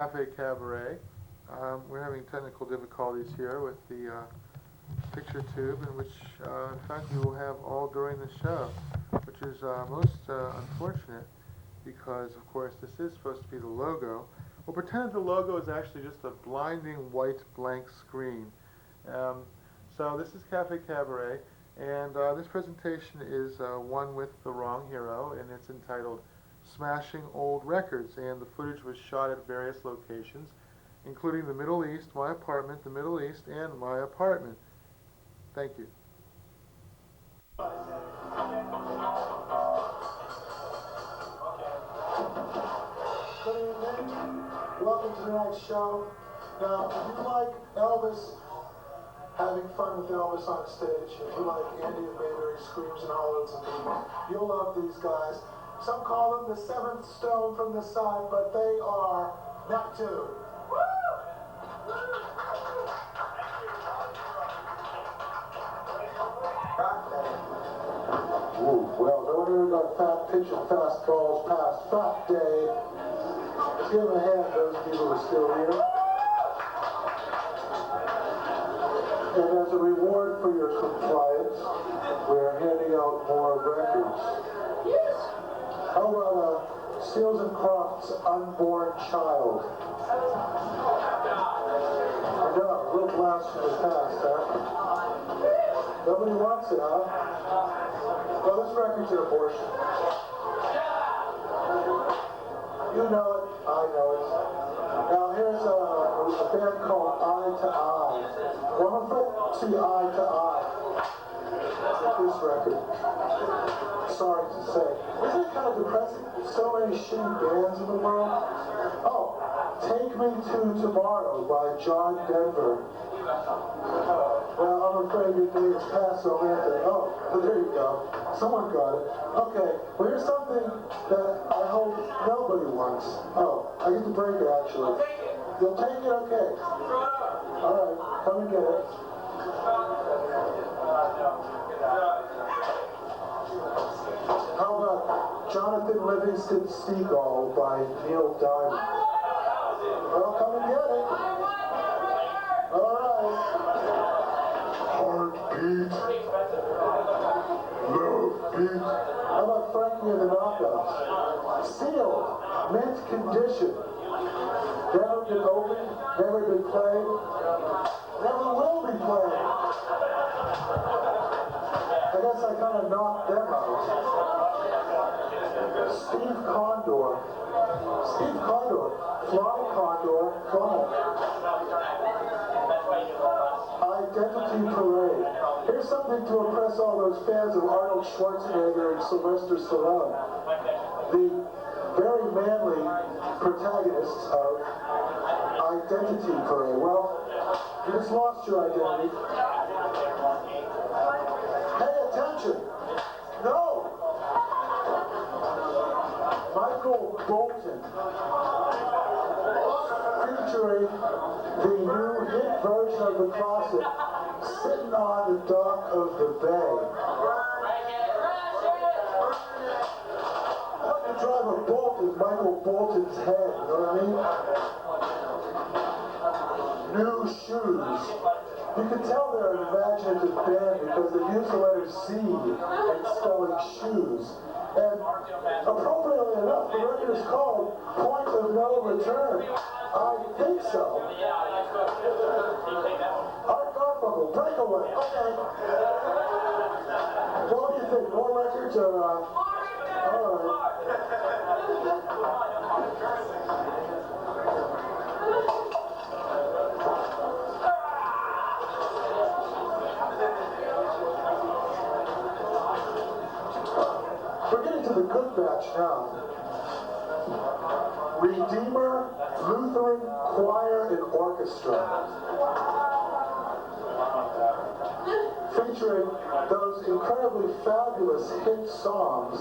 Cafe Cabaret. We're having technical difficulties here with the picture tube, in which, in fact, we will have all during the show, which is most unfortunate because, of course, this is supposed to be the logo. We'll pretend the logo is actually just a blinding white blank screen. So this is Cafe Cabaret, and this presentation is one with the wrong hero, and it's entitled Smashing Old Records, and the footage was shot at various locations, including the Middle East, my apartment, the Middle East, and my apartment. Thank you. Good evening. Welcome to tonight's show. Now, if you like Elvis, having fun with Elvis on stage, if you like Andy and Mayberry screams and hollers and people, you'll love these guys. Some call them the seventh stone from the sun, but they are Neptune. Well, no wonder we got fat pitching fastballs past Fat Day. Let's give them a hand, those people who are still here. And as a reward for your compliance, we're handing out more records. How about Seals and Crofts' Unborn Child? I know, a little blast from the past, huh? Nobody wants it, huh? Well, this record's an abortion. You know it, I know it. Now here's a band called Eye to Eye. Wonderful to see Eye to Eye with this record. Sorry to say. Isn't it kind of depressing? So many shitty bands in the world. Oh, Take Me to Tomorrow by John Denver. Well, I'm afraid your day is past romantic. Oh, there you go. Someone got it. Okay, well here's something that I hope nobody wants. Oh, I get to break it actually. You'll take it? Okay. Alright, come and get it. How about Jonathan Livingston Seagull by Neil Diamond? Well, come and get it. Alright. Heartbeat. Love beat. How about Frankie and the Knockouts? Sealed. Mint condition. Never been opened. Never been played. Never will be played. I guess I kind of knocked them out. Steve Condor. Steve Condor. Fly Condor. Fly. Identity Parade. Here's something to impress all those fans of Arnold Schwarzenegger and Sylvester Stallone. The very manly protagonists of Identity Parade. Well, you just lost your identity. Pay attention. No! Michael Bolton. Featuring the new hit version of the classic, Sitting on the Dock of the Bay. I like to drive a bolt in Michael Bolton's head, you know what I mean? New Shoes. You can tell they're an imaginative band because they use the letter Z in spelling shoes. And appropriately enough, the record is called Point of No Return. I think so. Art Garfunkel, Breakaway. Okay. What do you think? More records or, alright. We're getting to the good batch now. Redeemer Lutheran Choir and Orchestra. Featuring those incredibly fabulous hit songs.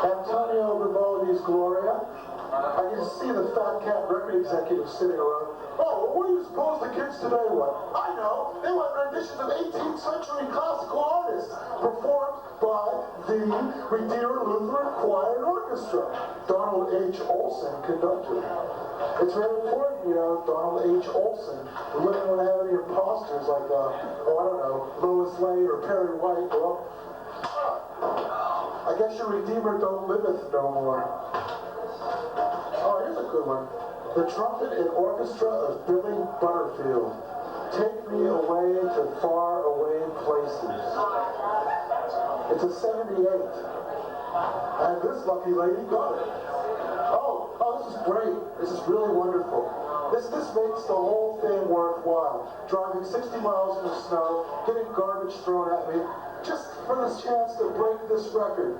Antonio Vivaldi's Gloria, I can see the fat cat record executive sitting around. Oh, what do you suppose the kids today want? I know. They want renditions of 18th century classical artists performed by the Redeemer Lutheran Choir and Orchestra. Donald H. Olson conducted. It's very important, you know, Donald H. Olson. We wouldn't want to have any imposters like, I don't know, Lois Lane or Perry White. Well, I guess your Redeemer don't liveth no more. Oh, here's a good one. The trumpet and orchestra of Billy Butterfield. Take me away to far away places. It's a 78. And this lucky lady got it. Oh, this is great. This is really wonderful. This makes the whole thing worthwhile. Driving 60 miles in the snow, getting garbage thrown at me, just for this chance to break this record.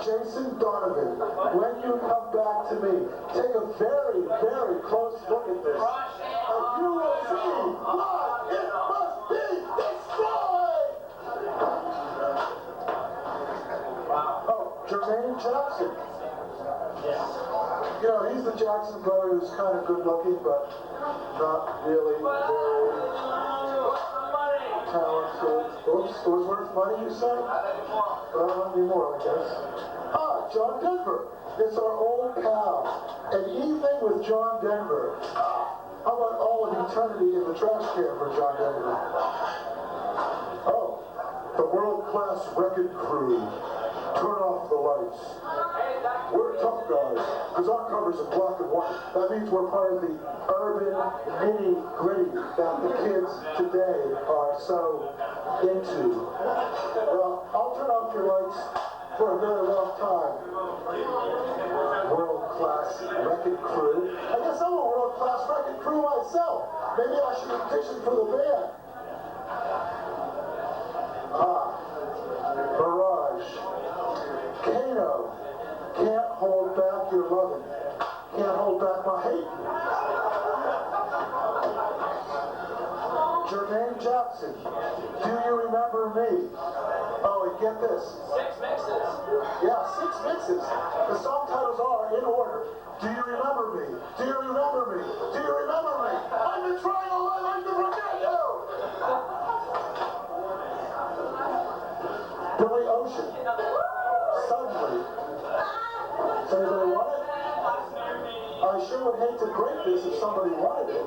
Jason Donovan, when you come back to me, take a very, very close look at this. And you will see what it must be destroyed! Oh, Jermaine Jackson. You know, he's the Jackson brother who's kind of good looking, but not really very talented. Oops, it was worth money, you say? Well, not anymore, I guess. Ah, John Denver. It's our old pal. An evening with John Denver. How about all of eternity in the trash can for John Denver? Oh, the world-class wrecking crew. Turn off the lights. We're tough guys, because our cover's in black and white. That means we're part of the urban nitty-gritty that the kids today are so into. Well, I'll turn off your lights for a very long time. World-class wrecking crew. I guess I'm a world-class wrecking crew myself. Maybe I should audition for the band. Mirage. Kano. Can't hold back your loving. Can't hold back my hate. Jermaine Jackson. Do you remember me? Oh, and get this. 6 mixes. Yeah, 6 mixes. The song titles are in order. Do you remember me? Do you remember me? Do you remember me? I've been trying all my life to forget you! Billy Ocean. Suddenly. Does anybody want it? I sure would hate to break this if somebody wanted it.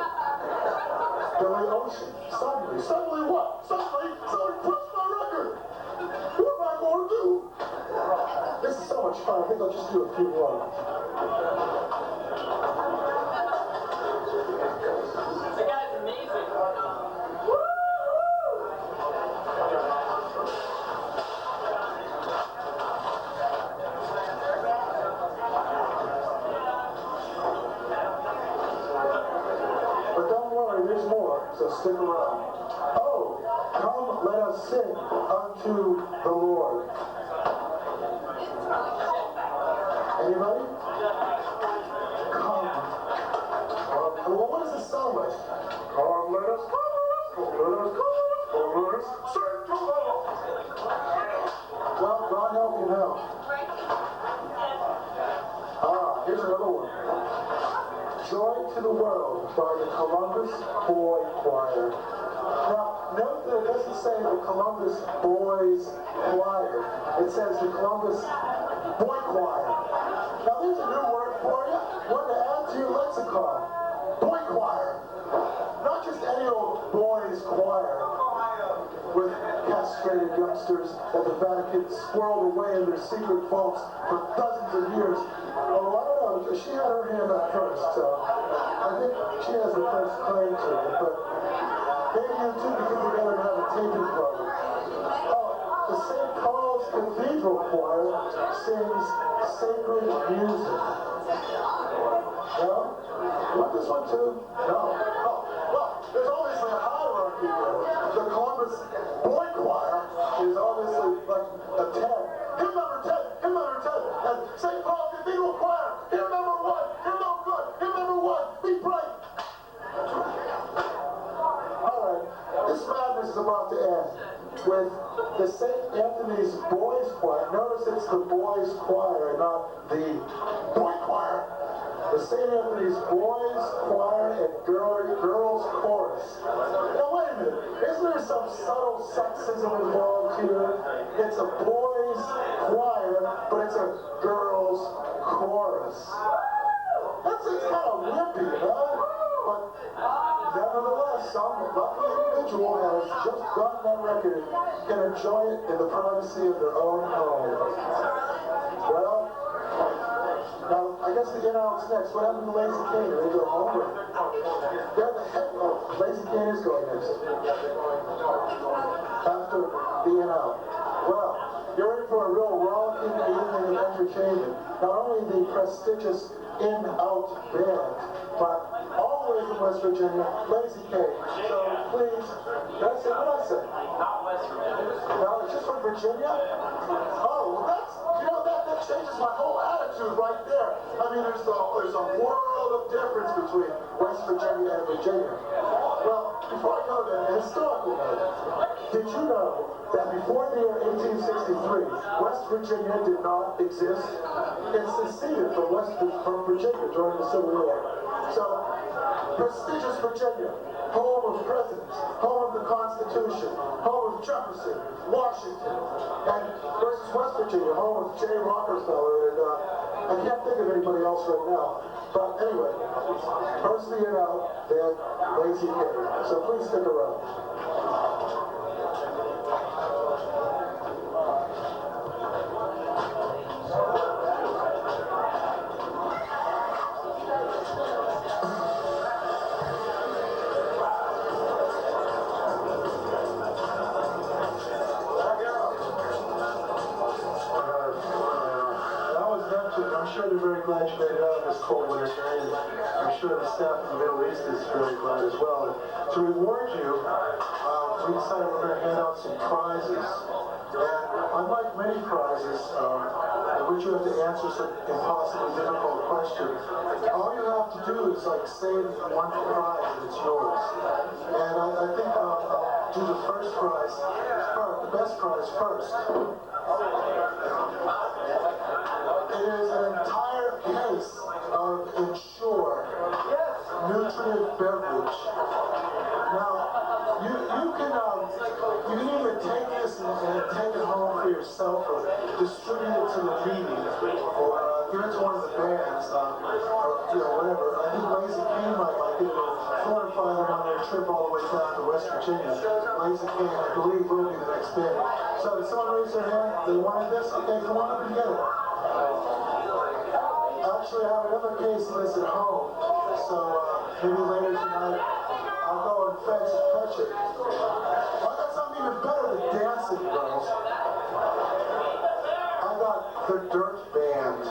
Billy Ocean. Suddenly. Suddenly what? Suddenly somebody pushed my record! What am I going to do? This is so much fun. I think I'll just do a few more. The guy's amazing. But don't worry, there's more, so stick around. Oh, come let us sing unto the Lord. Anybody? Come. Well, what does this sound like? Come let us, come let us, come let us, come let us, come let us sing to the Lord. Well, God help you now. Here's another one. Joy to the World by the Columbus Boy Choir. Now, note that it doesn't say the Columbus Boys Choir. It says the Columbus Boy Choir. Now, there's a new word for you. One to add to your lexicon. Boy Choir. Not just any old boys' choir with castrated youngsters that the Vatican squirreled away in their secret vaults for dozens of years. Oh, I don't know. She had her hand up first, so I think she has the first claim to it. But maybe you two can get together and have a taping club. Oh, the St. Paul's Cathedral Choir sings sacred music. No? You want this one too? No. Oh, well, there's obviously a hierarchy here. The Columbus Boy Choir is obviously like a 10. Hymn number 10, hymn number 10. And St. Paul Cathedral Choir, hymn number 1, hymn no good, hymn number 1, be bright. Alright, this madness is about to end with the St. Anthony's Boys Choir. Notice it's the Boys Choir, not the Boy Choir. The St. Anthony's Boys Choir and Girls Chorus. Now wait a minute, isn't there some subtle sexism involved here? It's a boys choir, but it's a girls chorus. It's kind of wimpy, but nevertheless, some lucky individual has just gotten that record and can enjoy it in the privacy of their own home. Well, now, I guess the in-out's next. What happened to Lazy Kane? Did they go home? They're the head. Oh, Lazy Kane is going next. After the in-out. Well, you're in for a real rollicking evening of entertainment. Not only the prestigious in-out band, but all the way from West Virginia, Lazy Kane. So please, did I say what I said? Not West Virginia. No, it's just from Virginia? Oh, well that changes my whole attitude right there. I mean, there's a world of difference between West Virginia and Virginia. Well, before I go to the historical note, did you know that before the year 1863, West Virginia did not exist? It seceded from Virginia during the Civil War. So, prestigious Virginia, home of presidents, home of the Constitution, home of Jefferson, Washington, and versus West Virginia, home of J. Rockefeller, and I can't think of anybody else right now. But anyway, first the in-out, then Lazy Kane. So please stick around. I'm sure they're very glad you made it out of this cold winter day, and I'm sure the staff in the Middle East is very glad as well. And to reward you, we decided we're going to hand out some prizes. And unlike many prizes, in which you have to answer some impossibly difficult question, all you have to do is save one prize and it's yours. And I think I'll do the first prize, the best prize first. It is an entire case of Ensure nutrient beverage. Now, you can either take this and take it home for yourself, or distribute it to the needy, or give it to one of the bands, or whatever. I think Lazy Kane might like it. Fortify them on their trip all the way down to West Virginia. Lazy Kane, I believe, will be the next band. So did someone raise their hand? They wanted this? Okay, come on up and get it. Actually, I have another case of this at home, so maybe later tonight I'll go and fetch it. I got something even better than dancing, girls. I got the Dirt Band.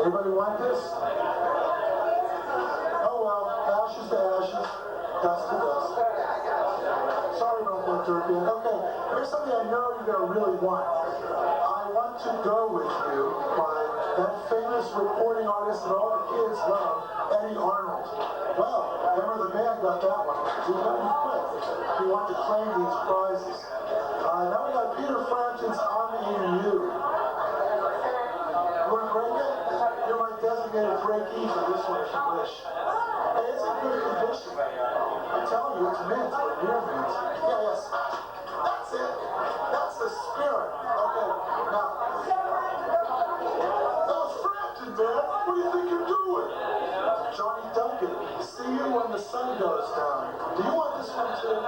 Anybody want this? Oh well, ashes to ashes, dust to dust. Sorry about that, Dirt Band. Okay, here's something I know you're going to really want. I Want to Go With You by that famous recording artist that all the kids love, Eddie Arnold. Well, remember the band got that one. We got him quick if you want to claim these prizes. Now we got Peter Frampton's I'm In You. You want to break it? You're my designated break-e for this one if you wish. Hey, it's in good condition. I'm telling you, it's mint or near mint. Yeah, yes. That's it. That's the spirit. Okay, now. Man, what do you think you're doing? Johnny Duncan, see you when the sun goes down. Do you want this one too?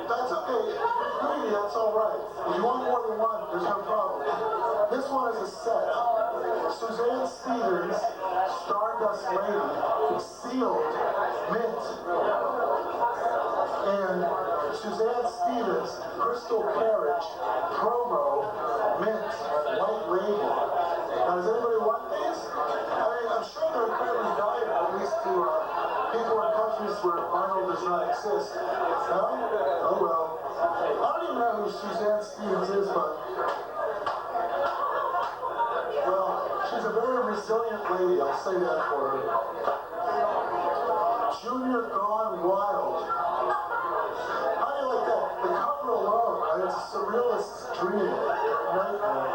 That's okay. If you're greedy, that's all right. If you want more than one, there's no problem. This one is a set. Suzanne Stevens, Stardust Lady, Sealed, Mint. And Suzanne Stevens, Crystal Carriage, Promo, Mint, White Label. Now, does anybody want these? I'm sure they're incredibly valuable, at least to people in countries where vinyl does not exist. No? Oh well. I don't even know who Suzanne Stevens is, but well, she's a very resilient lady, I'll say that for her. Junior Gone Wild. How do you like that? The cover alone, right? It's a surrealist's dream. Nightmare.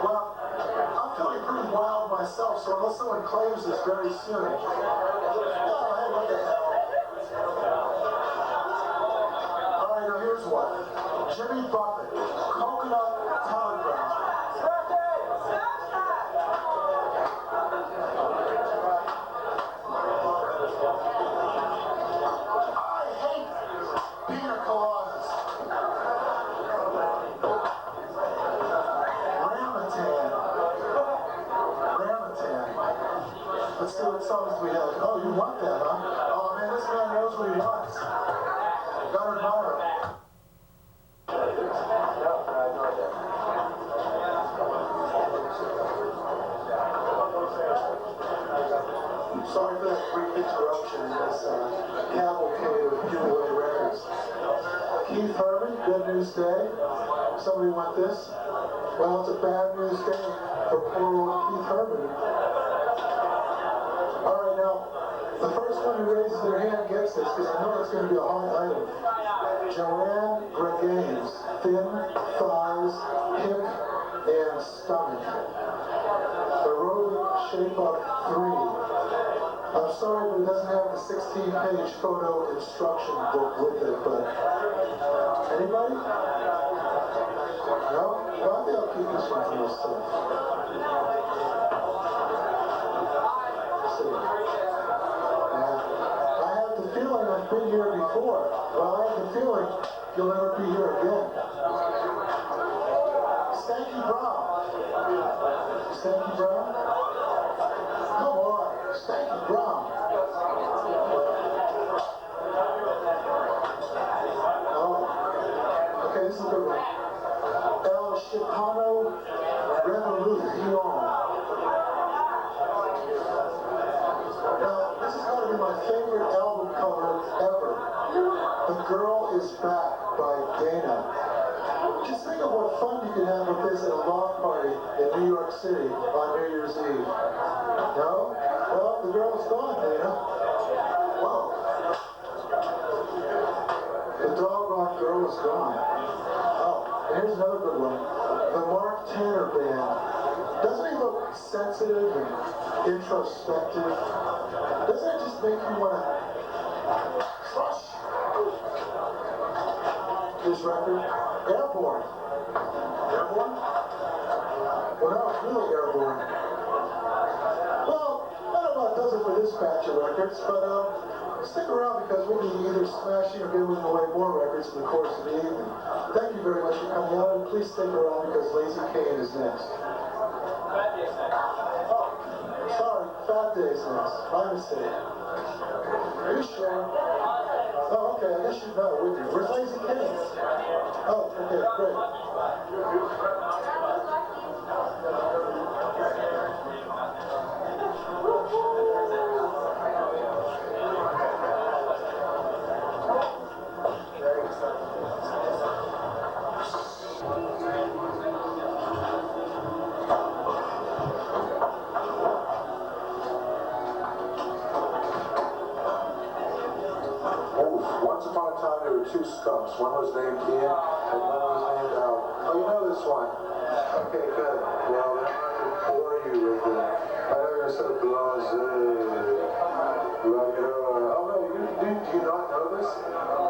Well, I'm feeling pretty wild myself, so unless someone claims releases very soon. Oh, hey, what the hell? All right, now here's one. Jimmy Buffett, Coconut Telegraph. I hate pina coladas. Let's see what songs we have. Oh, you want that, huh? Oh man, this man knows what he wants. Gotta admire him. Sorry for that brief interruption in this cavalcade of giveaway records. Keith Herman, Good News Day. Somebody want this? Well, it's a bad news day for poor old Keith Herman. Alright, now, the first one who raises their hand gets this, because I know it's going to be a hard item. Joanne Gregains, thin thighs, hip, and stomach. Aerobic shape-up 3. I'm sorry, but it doesn't have the 16-page photo instruction book with it, but... Anybody? No? Well, I think I'll keep this one for myself. I have the feeling I've been here before. Well, I have the feeling you'll never be here again. Stanky Brown. Stanky Brown? Come on, Stanky Brown. Oh, okay, this is a good one. El Chicano Revolution. Now, this is going to be my favorite album cover ever. The Girl Is Back by Dana. Just think of what fun you can have with this at a lawn party in New York City on New Year's Eve. No? Well, the girl is gone, Dana. Whoa. The dog rock girl is gone. Oh, and here's another good one. The Mark Tanner Band. Doesn't he look sensitive and introspective? Doesn't it just make you want to crush this record? Airborne. Airborne? Well, no, it's really airborne. Well, I don't know if it does it for this batch of records, but stick around because we'll be either smashing or giving away more records in the course of the evening. Thank you very much for coming out, and please stick around because Lazy Kane is next. Oh, sorry, Fat Day's next. My mistake. Are you sure? Oh, okay, I guess you know, wouldn't you? Where's Lazy Kane? Oh, okay, great. Once upon a time, there were two skunks. One was named Ian, and one was named Al. Oh, you know this one. Okay, good. Well, then I'm not going to bore you with it. I know you're so blasé. Like, oh, no, do you not know this?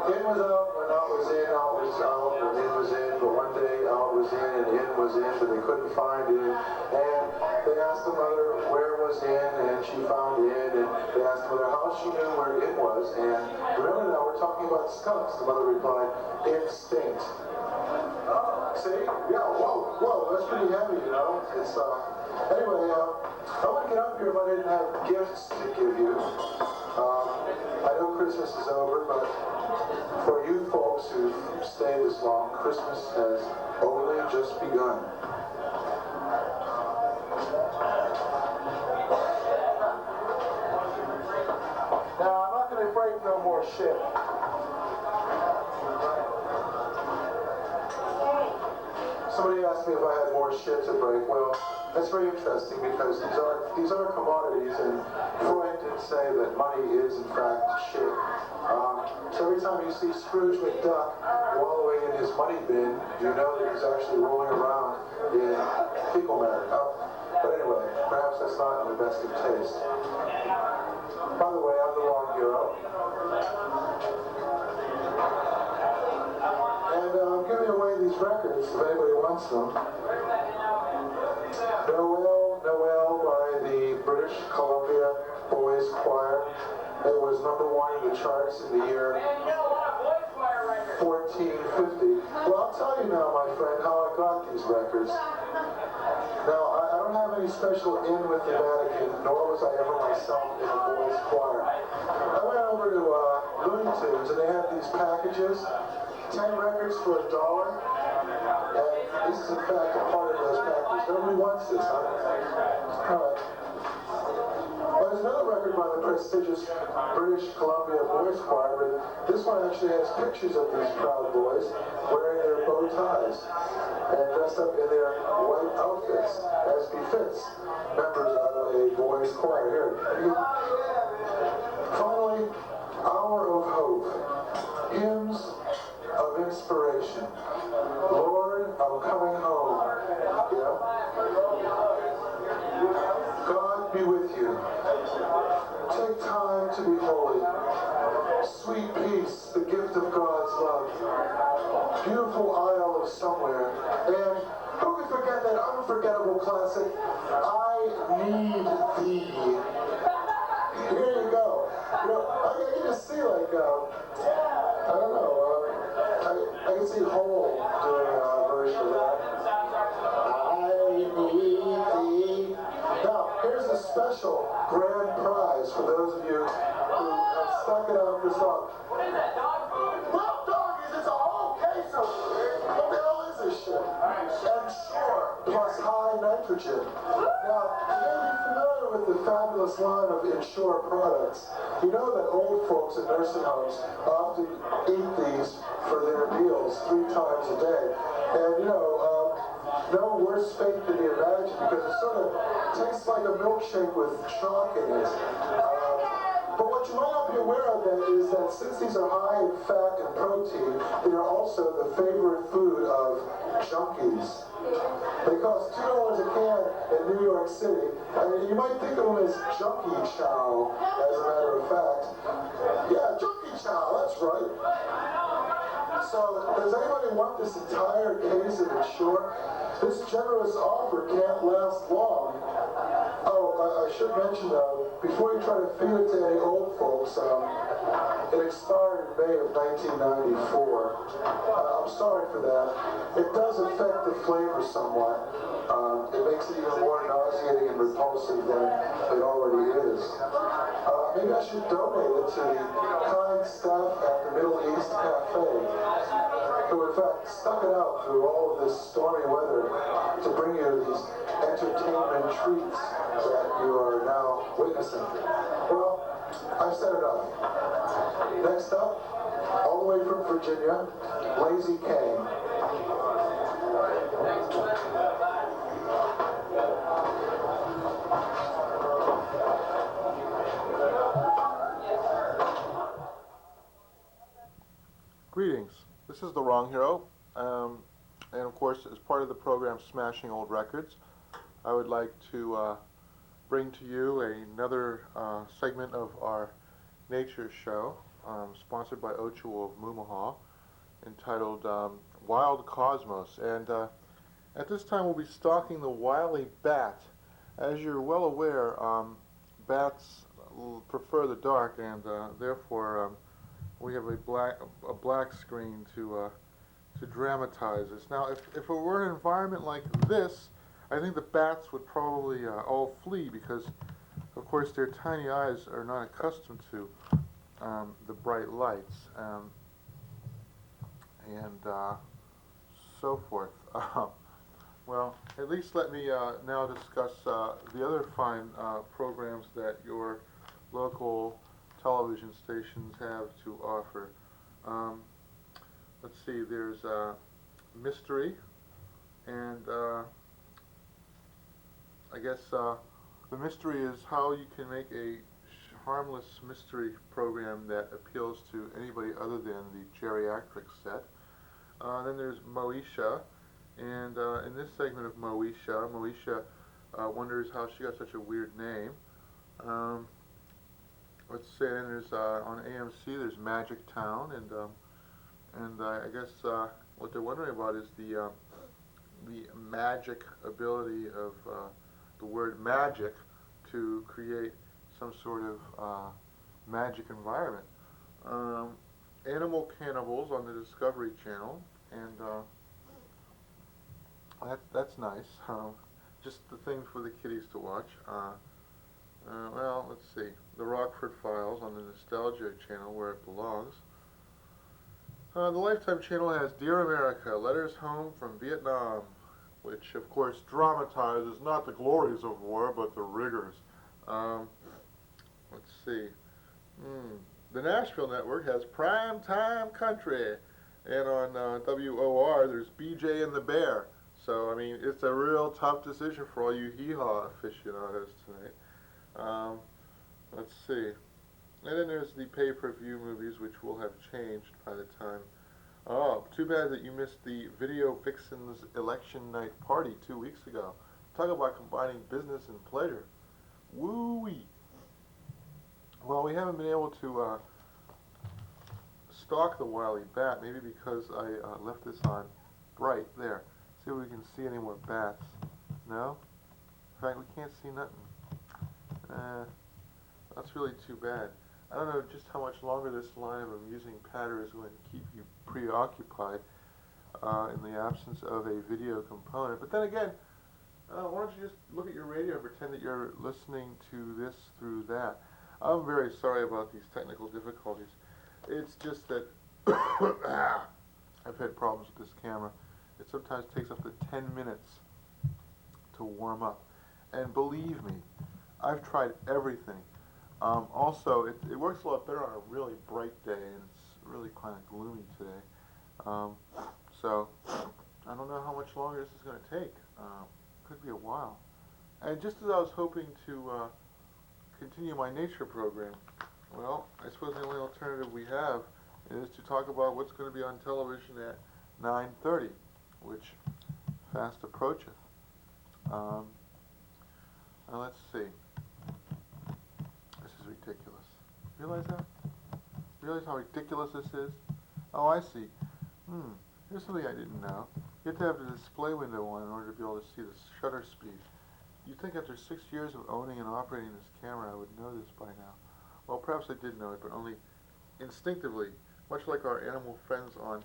In was out when out was in, out was out when in was in, but one day out was in and in was in, but they couldn't find in. And they asked the mother where was in, and she found in, and they asked the mother how she knew where in was, and remember now we're talking about skunks. The mother replied, instinct. See? Yeah, whoa, that's pretty heavy, you know? It's, anyway, I want to get up here if I didn't have gifts to give you. I know Christmas is over, but for you folks who've stayed this long, Christmas has only just begun. Now, I'm not going to break no more shit. Somebody asked me if I had more shit to break. Well, that's very interesting because these are commodities, and Freud did say that money is in fact shit. So every time you see Scrooge McDuck wallowing in his money bin, you know that he's actually rolling around in fecal matter. But anyway, perhaps that's not in the best of taste. By the way, I'm the wrong hero. And I'm giving away these records if anybody wants them. Noel, Noel by the British Columbia Boys Choir. It was #1 in the charts in the year 1450. Well, I'll tell you now, my friend, how I got these records. Now, I don't have any special in with the Vatican, nor was I ever myself in a boys' choir. I went over to Looney Tunes, and they had these packages, 10 records for $1. And this is, in fact, a part of those packages. Nobody wants this, huh? All right. Well, there's another record by the prestigious British Columbia Boys Choir, but this one actually has pictures of these proud boys wearing their bow ties and dressed up in their white outfits, as befits members of a boys' choir. Here. Finally, Hour of Hope, hymns of inspiration. Lord, I'm coming home. Yeah. God be with you. Take time to be holy. Sweet peace, the gift of God's love. Beautiful Isle of Somewhere. And who can forget that unforgettable classic, I Need Thee. Here you go. You know, I can just see like, I don't know, I can see Hole doing a version of that. I need thee. Now, here's a special grand prize for those of you who have stuck it out for song. What is that, dog food? Well, doggies, it's a whole case of what the hell is this shit? Ensure plus high nitrogen. Now, you may be familiar with the fabulous line of Ensure products. You know that old folks in nursing homes often eat these for their meals 3 times a day. And you know, no worse fate can you imagine because it sort of tastes like a milkshake with chalk in it. But what you might not be aware of then is that since these are high in fat and protein, they are also the favorite food of junkies. They cost $2 a can in New York City, and you might think of them as junkie chow, as a matter of fact. Yeah, junkie chow, that's right. So, does anybody want this entire case of Ensure? This generous offer can't last long. Oh, I should mention though, before you try to feed it to any old folks, it expired in May of 1994. I'm sorry for that. It does affect the flavor somewhat. It makes it even more nauseating and repulsive than it already is. Maybe I should donate it to the kind staff at the Middle East Cafe, who in fact stuck it out through all of this stormy weather to bring you these entertainment treats that you are now witnessing. Well, I've said enough. Next up, all the way from Virginia, Lazy K. Greetings. This is the Wrong Hero, and of course, as part of the program Smashing Old Records, I would like to bring to you another segment of our nature show, sponsored by Ocho of Mumaha, entitled Wild Cosmos. And at this time, we'll be stalking the wily bat. As you're well aware, bats prefer the dark, and therefore we have a black screen to dramatize this. Now, if it were an environment like this, I think the bats would probably all flee because, of course, their tiny eyes are not accustomed to the bright lights and so forth. Well, at least let me now discuss the other fine programs that your local television stations have to offer. Let's see, there's Mystery, and I guess the mystery is how you can make a harmless mystery program that appeals to anybody other than the geriatric set. Then there's Moesha, and in this segment of Moesha wonders how she got such a weird name. Um, let's say then there's on AMC there's Magic Town, and I guess what they're wondering about is the magic ability of the word magic to create some sort of magic environment. Um, Animal Cannibals on the Discovery Channel, and that's nice. Just the thing for the kiddies to watch. Well, let's see. The Rockford Files on the Nostalgia Channel, where it belongs. The Lifetime Channel has Dear America, Letters Home from Vietnam, which, of course, dramatizes not the glories of war, but the rigors. Um, let's see. The Nashville Network has Prime Time Country, and on WOR there's BJ and the Bear. So, I mean, it's a real tough decision for all you hee-haw aficionados tonight. Let's see. And then there's the pay-per-view movies, which will have changed by the time. Oh, too bad that you missed the Video Vixens Election Night Party 2 weeks ago. Talk about combining business and pleasure. Woo-wee. Well, we haven't been able to stalk the wily bat, maybe because I left this on bright. There. See if we can see any more bats. No? In fact, we can't see nothing. That's really too bad. I don't know just how much longer this line of amusing patter is going to keep you preoccupied in the absence of a video component. But then again, why don't you just look at your radio and pretend that you're listening to this through that? I'm very sorry about these technical difficulties. It's just that I've had problems with this camera. It sometimes takes up to 10 minutes to warm up. And believe me, I've tried everything. Also, it works a lot better on a really bright day, and it's really kind of gloomy today. So, I don't know how much longer this is going to take. Could be a while. And just as I was hoping to continue my nature program, well, I suppose the only alternative we have is to talk about what's going to be on television at 9:30, which fast approacheth. Now let's see. This is ridiculous. Realize that? Realize how ridiculous this is? Oh, I see. Here's something I didn't know. You have to have the display window on in order to be able to see the shutter speed. You'd think after 6 years of owning and operating this camera I would know this by now. Well, perhaps I did know it, but only instinctively, much like our animal friends on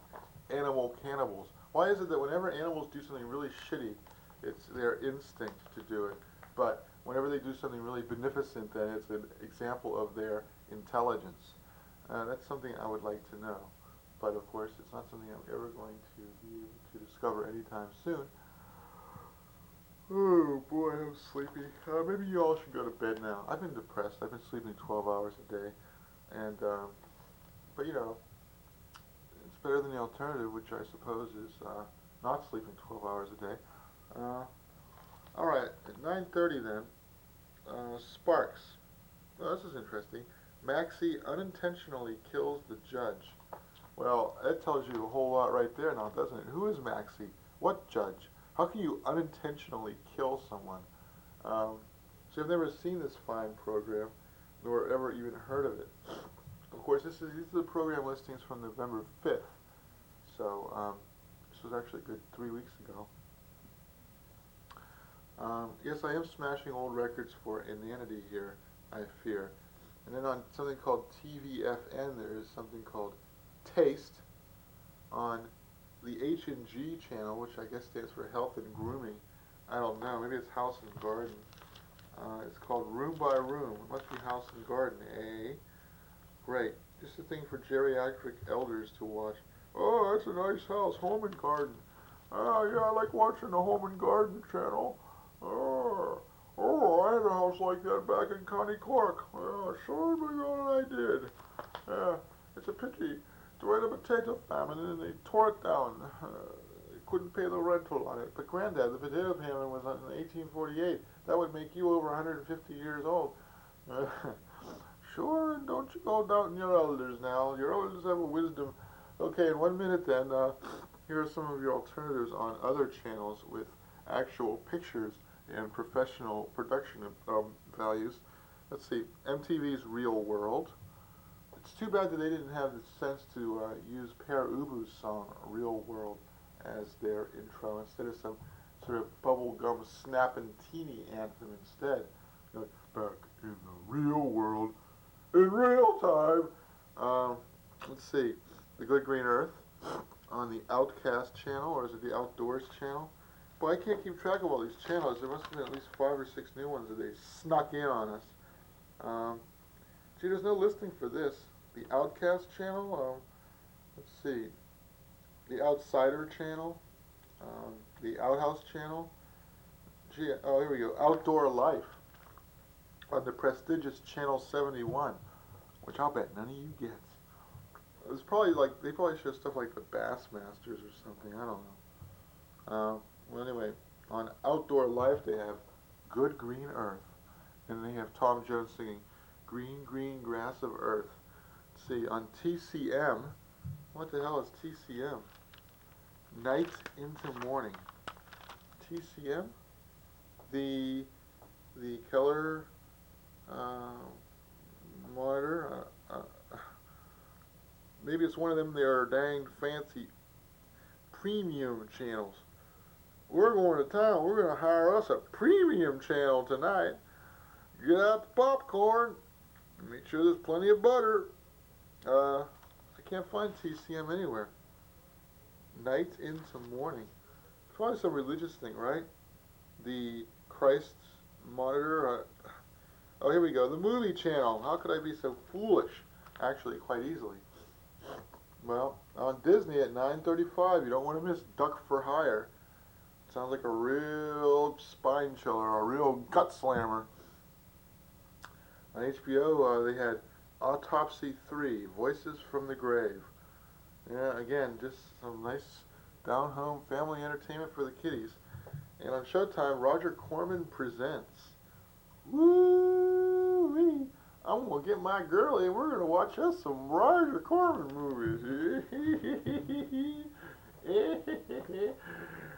Animal Cannibals. Why is it that whenever animals do something really shitty, it's their instinct to do it, but whenever they do something really beneficent, then it's an example of their intelligence? That's something I would like to know. But of course, it's not something I'm ever going to be able to discover anytime soon. Oh boy, I'm sleepy. Maybe you all should go to bed now. I've been depressed. I've been sleeping 12 hours a day. And, but you know, it's better than the alternative, which I suppose is not sleeping 12 hours a day. Alright, at 9:30 then, Sparks. Well, this is interesting. Maxie unintentionally kills the judge. Well, that tells you a whole lot right there now, doesn't it? Who is Maxie? What judge? How can you unintentionally kill someone? So I've never seen this fine program, nor ever even heard of it. Of course, these are the program listings from November 5th. So this was actually a good 3 weeks ago. Yes, I am smashing old records for inanity here, I fear. And then on something called TVFN, there is something called Taste on the H&G channel, which I guess stands for Health and Grooming. I don't know, maybe it's House and Garden. It's called Room by Room. It must be House and Garden, eh? Great. Just a thing for geriatric elders to watch. Oh, that's a nice house, Home and Garden. Oh, yeah, I like watching the Home and Garden channel. Oh, I had a house like that back in County Cork. Sure, my God, I did. It's a pity. During the potato famine, and they tore it down. They couldn't pay the rental on it. But Granddad, the potato famine was in 1848. That would make you over 150 years old. Sure, and don't you go doubting your elders now. Your elders have a wisdom. Okay, in 1 minute then, here are some of your alternatives on other channels with actual pictures and professional production values. Let's see, MTV's Real World. It's too bad that they didn't have the sense to use Pere Ubu's song Real World as their intro instead of some sort of bubblegum snapping teeny anthem instead. You know, back in the real world, in real time. Let's see, The Good Green Earth on the Outcast channel, or is it the Outdoors channel? Boy, I can't keep track of all these channels. There must have been at least 5 or 6 new ones that they snuck in on us. Gee, there's no listing for this. The Outcast channel, let's see, the Outsider channel, the Outhouse channel. Gee, oh, here we go, Outdoor Life on the prestigious Channel 71, which I'll bet none of you get. It's probably like, they probably show stuff like the Bassmasters or something, I don't know. Well, anyway, on Outdoor Life they have Good Green Earth, and they have Tom Jones singing Green, Green Grass of Earth. Let's see, on TCM, what the hell is TCM? Night into Morning. TCM? The color monitor, maybe it's one of them their dang fancy premium channels. We're going to town, we're going to hire us a premium channel tonight. Get out the popcorn, make sure there's plenty of butter. I can't find TCM anywhere. Night into Morning. It's probably some religious thing, right? The Christ monitor. Oh, here we go. The Movie Channel. How could I be so foolish? Actually, quite easily. Well, on Disney at 9:35, you don't want to miss Duck for Hire. Sounds like a real spine chiller, a real gut slammer. On HBO, they had Autopsy 3, Voices from the Grave. Yeah, again, just some nice down-home family entertainment for the kiddies. And on Showtime, Roger Corman Presents. Woo-wee! I'm going to get my girlie and we're going to watch us some Roger Corman movies.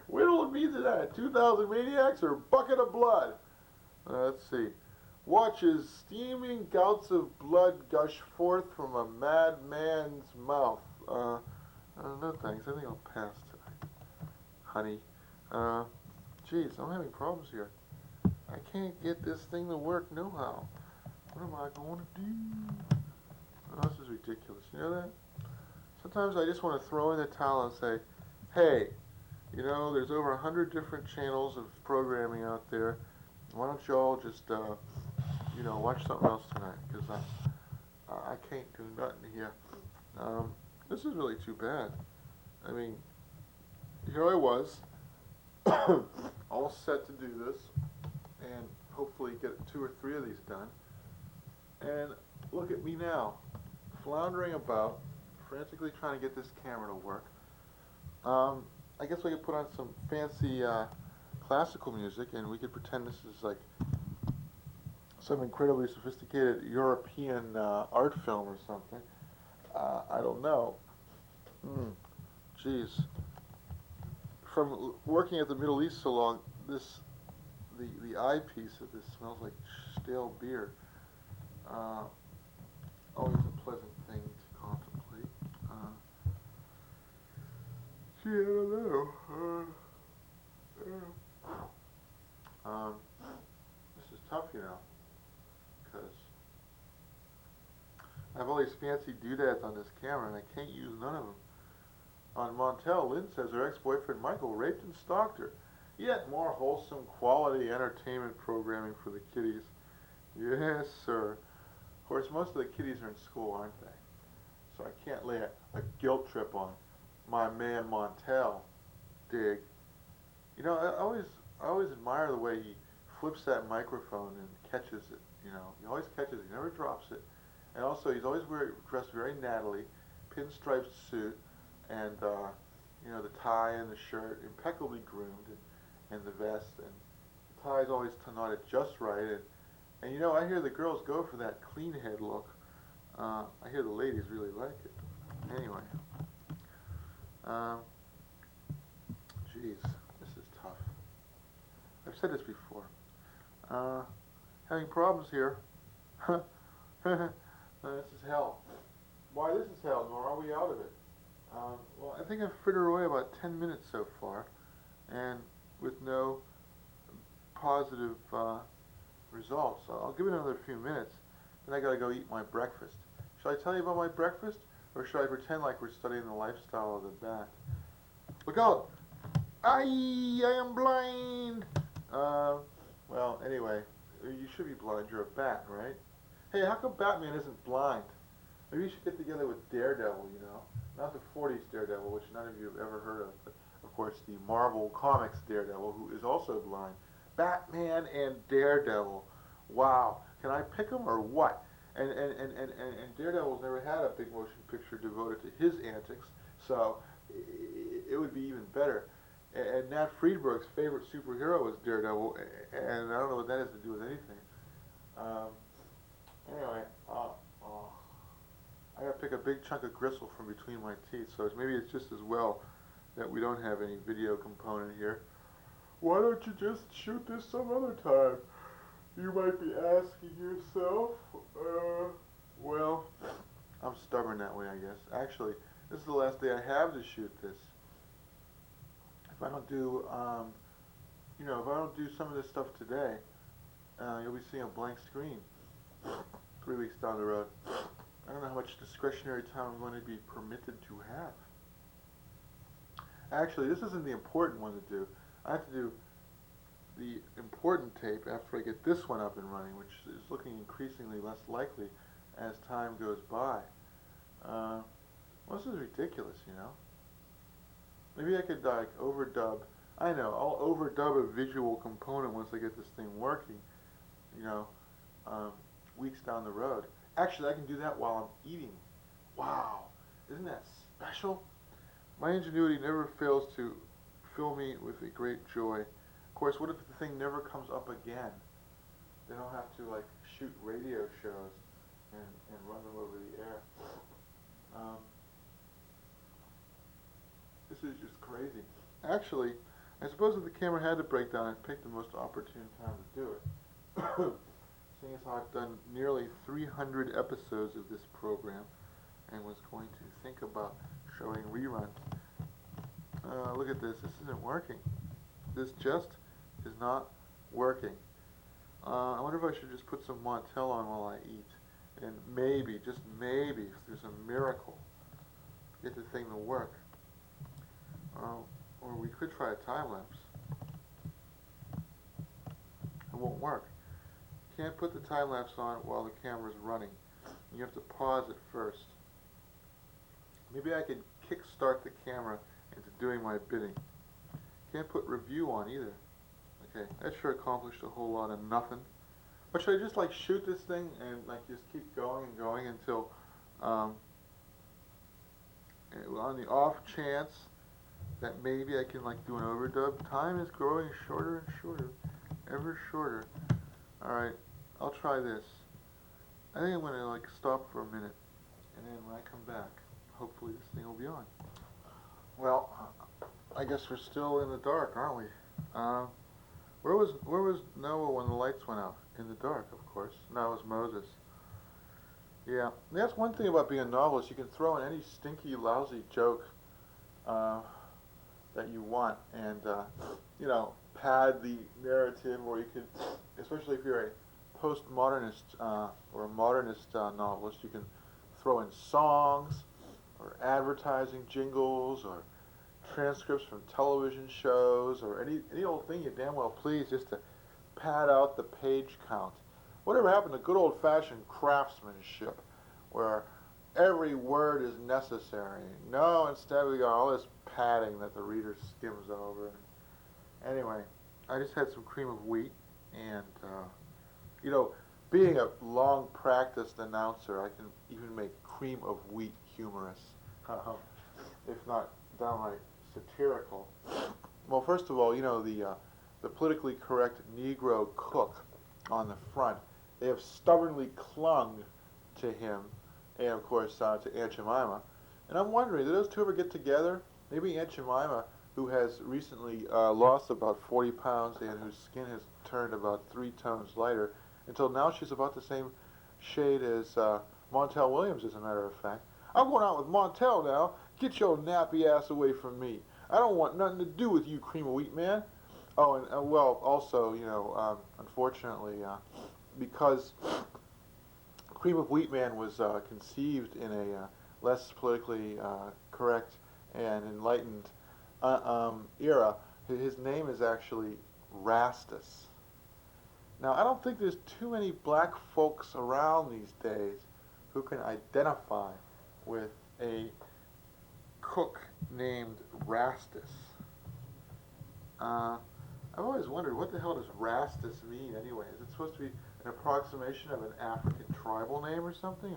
What'll it be tonight? 2,000 Maniacs or Bucket of Blood? Let's see. Watch as steaming gouts of blood gush forth from a madman's mouth. No thanks. I think I'll pass tonight, honey. Geez, I'm having problems here. I can't get this thing to work no how. What am I going to do? Oh, this is ridiculous. You know that? Sometimes I just want to throw in the towel and say, hey, you know, there's over 100 different channels of programming out there. Why don't you all just, you know, watch something else tonight? Because I can't do nothing here. This is really too bad. I mean, here I was, all set to do this, and hopefully get 2 or 3 of these done. And look at me now, floundering about, frantically trying to get this camera to work. I guess we could put on some fancy classical music, and we could pretend this is like some incredibly sophisticated European art film or something. I don't know. Geez. From working at the Middle East so long, the eyepiece of this smells like stale beer. Always a pleasant thing to contemplate. Gee, I don't know. This is tough, you know, because I have all these fancy doodads on this camera and I can't use none of them. On Montel, Lynn says her ex-boyfriend Michael raped and stalked her. Yet more wholesome, quality entertainment programming for the kiddies. Yes, sir. Of course, most of the kiddies are in school, aren't they? So I can't lay a guilt trip on my man Montel. Dig. You know, I always admire the way he flips that microphone and catches it. You know, he always catches it. He never drops it. And also, he's always dressed very nattily, pinstriped suit, and you know, the tie and the shirt, impeccably groomed, and the vest, and the tie's always knotted just right. And you know, I hear the girls go for that clean head look. I hear the ladies really like it. Anyway, geez, this is tough. I've I've said this before. Having problems here. This is hell. Why this is hell, nor are we out of it? Well, I think I've frittered away about 10 minutes so far, and with no positive results. So I'll give it another few minutes, then I gotta go eat my breakfast. Shall I tell you about my breakfast, or should I pretend like we're studying the lifestyle of the bat? Look out! I am blind! Well, anyway, you should be blind. You're a bat, right? Hey, how come Batman isn't blind? Maybe you should get together with Daredevil, you know? Not the 40s Daredevil, which none of you have ever heard of, but of course the Marvel Comics Daredevil, who is also blind. Batman and Daredevil. Wow. Can I pick them or what? And Daredevil's never had a big motion picture devoted to his antics, so it would be even better. And Nat Friedberg's favorite superhero was Daredevil, and I don't know what that has to do with anything. Anyway, I gotta pick a big chunk of gristle from between my teeth, so maybe it's just as well that we don't have any video component here. Why don't you just shoot this some other time? You might be asking yourself. Well, I'm stubborn that way, I guess. Actually, this is the last day I have to shoot this. If I don't do, if I don't do some of this stuff today, you'll be seeing a blank screen 3 weeks down the road. I don't know how much discretionary time I'm going to be permitted to have. Actually, this isn't the important one to do. I have to do the important tape after I get this one up and running, which is looking increasingly less likely as time goes by. Well, this is ridiculous, you know. Maybe I could like overdub. I know, I'll overdub a visual component once I get this thing working, weeks down the road. Actually, I can do that while I'm eating. Wow, isn't that special? My ingenuity never fails to fill me with a great joy. Of course, what if the thing never comes up again? Then I'll have to like shoot radio shows and run them over the air. This is just crazy. Actually, I suppose if the camera had to break down, I'd pick the most opportune time to do it. Seeing as how I've done nearly 300 episodes of this program and was going to think about showing reruns. Look at this. This isn't working. This just is not working. I wonder if I should just put some Montel on while I eat. And maybe, just maybe, if there's a miracle, get the thing to work. Or we could try a time lapse. It won't work. You can't put the time lapse on while the camera's running. You have to pause it first. Maybe I could kickstart the camera into doing my bidding. Can't put review on either. Okay, that sure accomplished a whole lot of nothing. Or should I just like shoot this thing and like just keep going and going until on the off chance that maybe I can like do an overdub? Time is growing shorter and shorter, ever shorter. Alright, I'll try this. I think I'm gonna like stop for a minute, and then when I come back, hopefully this thing will be on. Well, I guess we're still in the dark, aren't we? Where was Noah when the lights went out? In the dark, of course. No, it was Moses. Yeah, that's one thing about being a novelist. You can throw in any stinky, lousy joke that you want, and pad the narrative, or you could, especially if you're a postmodernist or a modernist novelist, you can throw in songs or advertising jingles or transcripts from television shows or any old thing you damn well please, just to pad out the page count. Whatever happened to good old-fashioned craftsmanship where every word is necessary? No, instead we got all this padding that the reader skims over. Anyway, I just had some cream of wheat, and being a long practiced announcer, I can even make cream of wheat humorous, if not downright satirical. Well, first of all, the politically correct Negro cook on the front, they have stubbornly clung to him, and of course to Aunt Jemima. And I'm wondering, did those two ever get together? Maybe Aunt Jemima who has recently lost about 40 pounds and whose skin has turned about 3 tones lighter, until now she's about the same shade as Montel Williams, as a matter of fact. I'm going out with Montel now. Get your nappy ass away from me. I don't want nothing to do with you, cream of wheat man. Oh, and well, also, unfortunately, because cream of wheat man was conceived in a less politically correct and enlightened era, his name is actually Rastus. Now, I don't think there's too many black folks around these days who can identify with a cook named Rastus. I've always wondered, what the hell does Rastus mean anyway? Is it supposed to be an approximation of an African tribal name or something?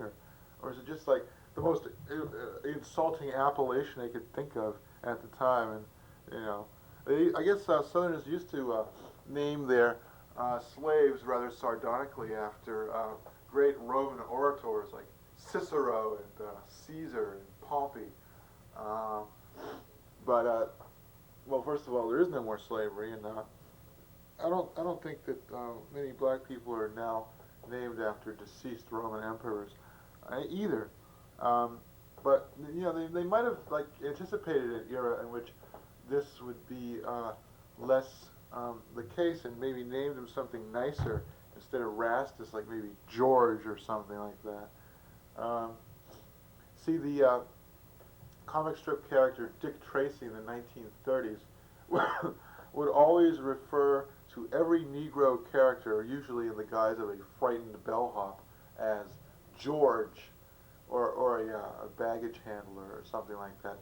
Or is it just like the most insulting appellation they could think of at the time? And, I guess Southerners used to name their slaves rather sardonically after great Roman orators like Cicero and Caesar and Pompey. Well, first of all, there is no more slavery, and I don't think that many black people are now named after deceased Roman emperors either. But they might have like anticipated an era in which this would be less the case, and maybe named him something nicer instead of Rastus, like maybe George or something like that. See, the comic strip character Dick Tracy in the 1930s would always refer to every Negro character, usually in the guise of a frightened bellhop, as George, or a baggage handler or something like that.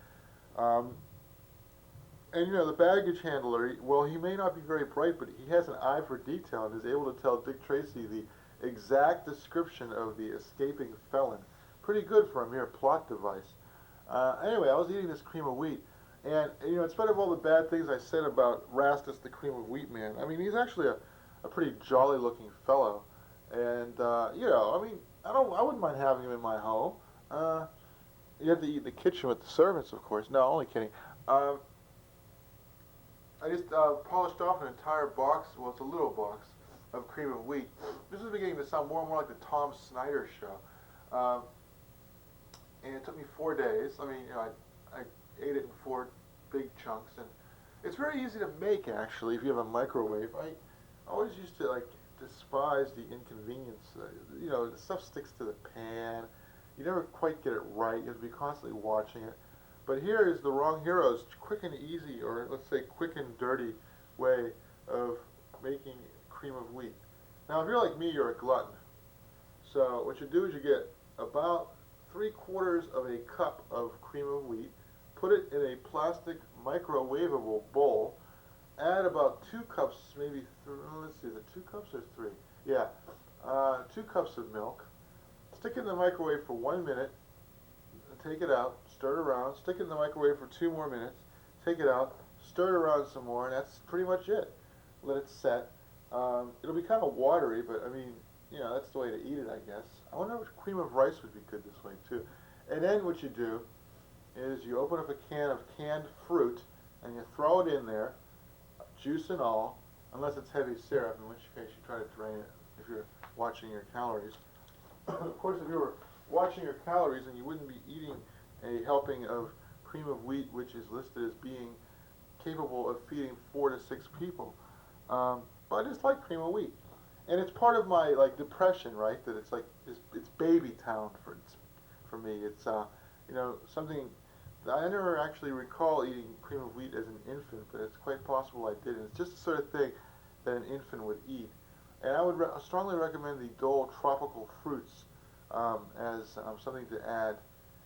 And the baggage handler, well, he may not be very bright, but he has an eye for detail and is able to tell Dick Tracy the exact description of the escaping felon. Pretty good for a mere plot device. Anyway, I was eating this cream of wheat, and in spite of all the bad things I said about Rastus the cream of wheat man, I mean, he's actually a pretty jolly looking fellow, and I wouldn't mind having him in my home. You have to eat in the kitchen with the servants, of course. No, only kidding. I just polished off an entire box. Well, it's a little box of cream of wheat. This is beginning to sound more and more like the Tom Snyder show. And it took me 4 days. I mean, I ate it in 4 big chunks, and it's very easy to make actually if you have a microwave. I always used to despise the inconvenience. The stuff sticks to the pan. You never quite get it right. You have to be constantly watching it. But here is the Wrong Hero's quick and easy, or let's say quick and dirty way of making cream of wheat. Now, if you're like me, you're a glutton. So what you do is you get about 3/4 of a cup of cream of wheat, put it in a plastic microwavable bowl, add about 2 cups, maybe, let's see, is it 2 cups or 3? Yeah, 2 cups of milk. Stick it in the microwave for 1 minute, take it out, stir it around, stick it in the microwave for 2 more minutes, take it out, stir it around some more, and that's pretty much it. Let it set. It'll be kind of watery, but I mean, that's the way to eat it, I guess. I wonder if cream of rice would be good this way, too. And then what you do is you open up a can of canned fruit, and you throw it in there, juice and all, unless it's heavy syrup, in which case you try to drain it if you're watching your calories. Of course, if you were watching your calories, then you wouldn't be eating a helping of cream of wheat, which is listed as being capable of feeding 4 to 6 people. But I just like cream of wheat. And it's part of my depression, right? That it's baby town for me. It's something that I never actually recall eating cream of wheat as an infant, but it's quite possible I did. And it's just the sort of thing that an infant would eat. And I would strongly recommend the Dole tropical fruits as something to add.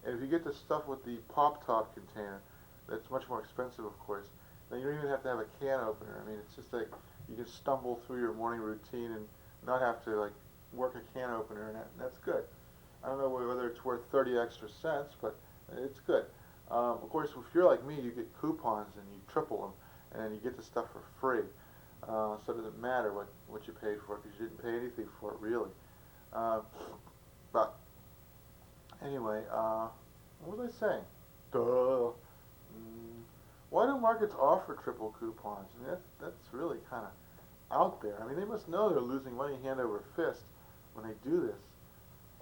And if you get the stuff with the pop top container, that's much more expensive, of course. Then you don't even have to have a can opener. I mean, it's just like you can stumble through your morning routine and not have to work a can opener, and that's good. I don't know whether it's worth 30 extra cents, but it's good. Of course, if you're like me, you get coupons and you triple them, and you get the stuff for free. So it doesn't matter what you paid for it, because you didn't pay anything for it, really. But anyway, what was I saying? Duh. why do markets offer triple coupons? I mean, that's really kind of out there. I mean, they must know they're losing money hand over fist when they do this.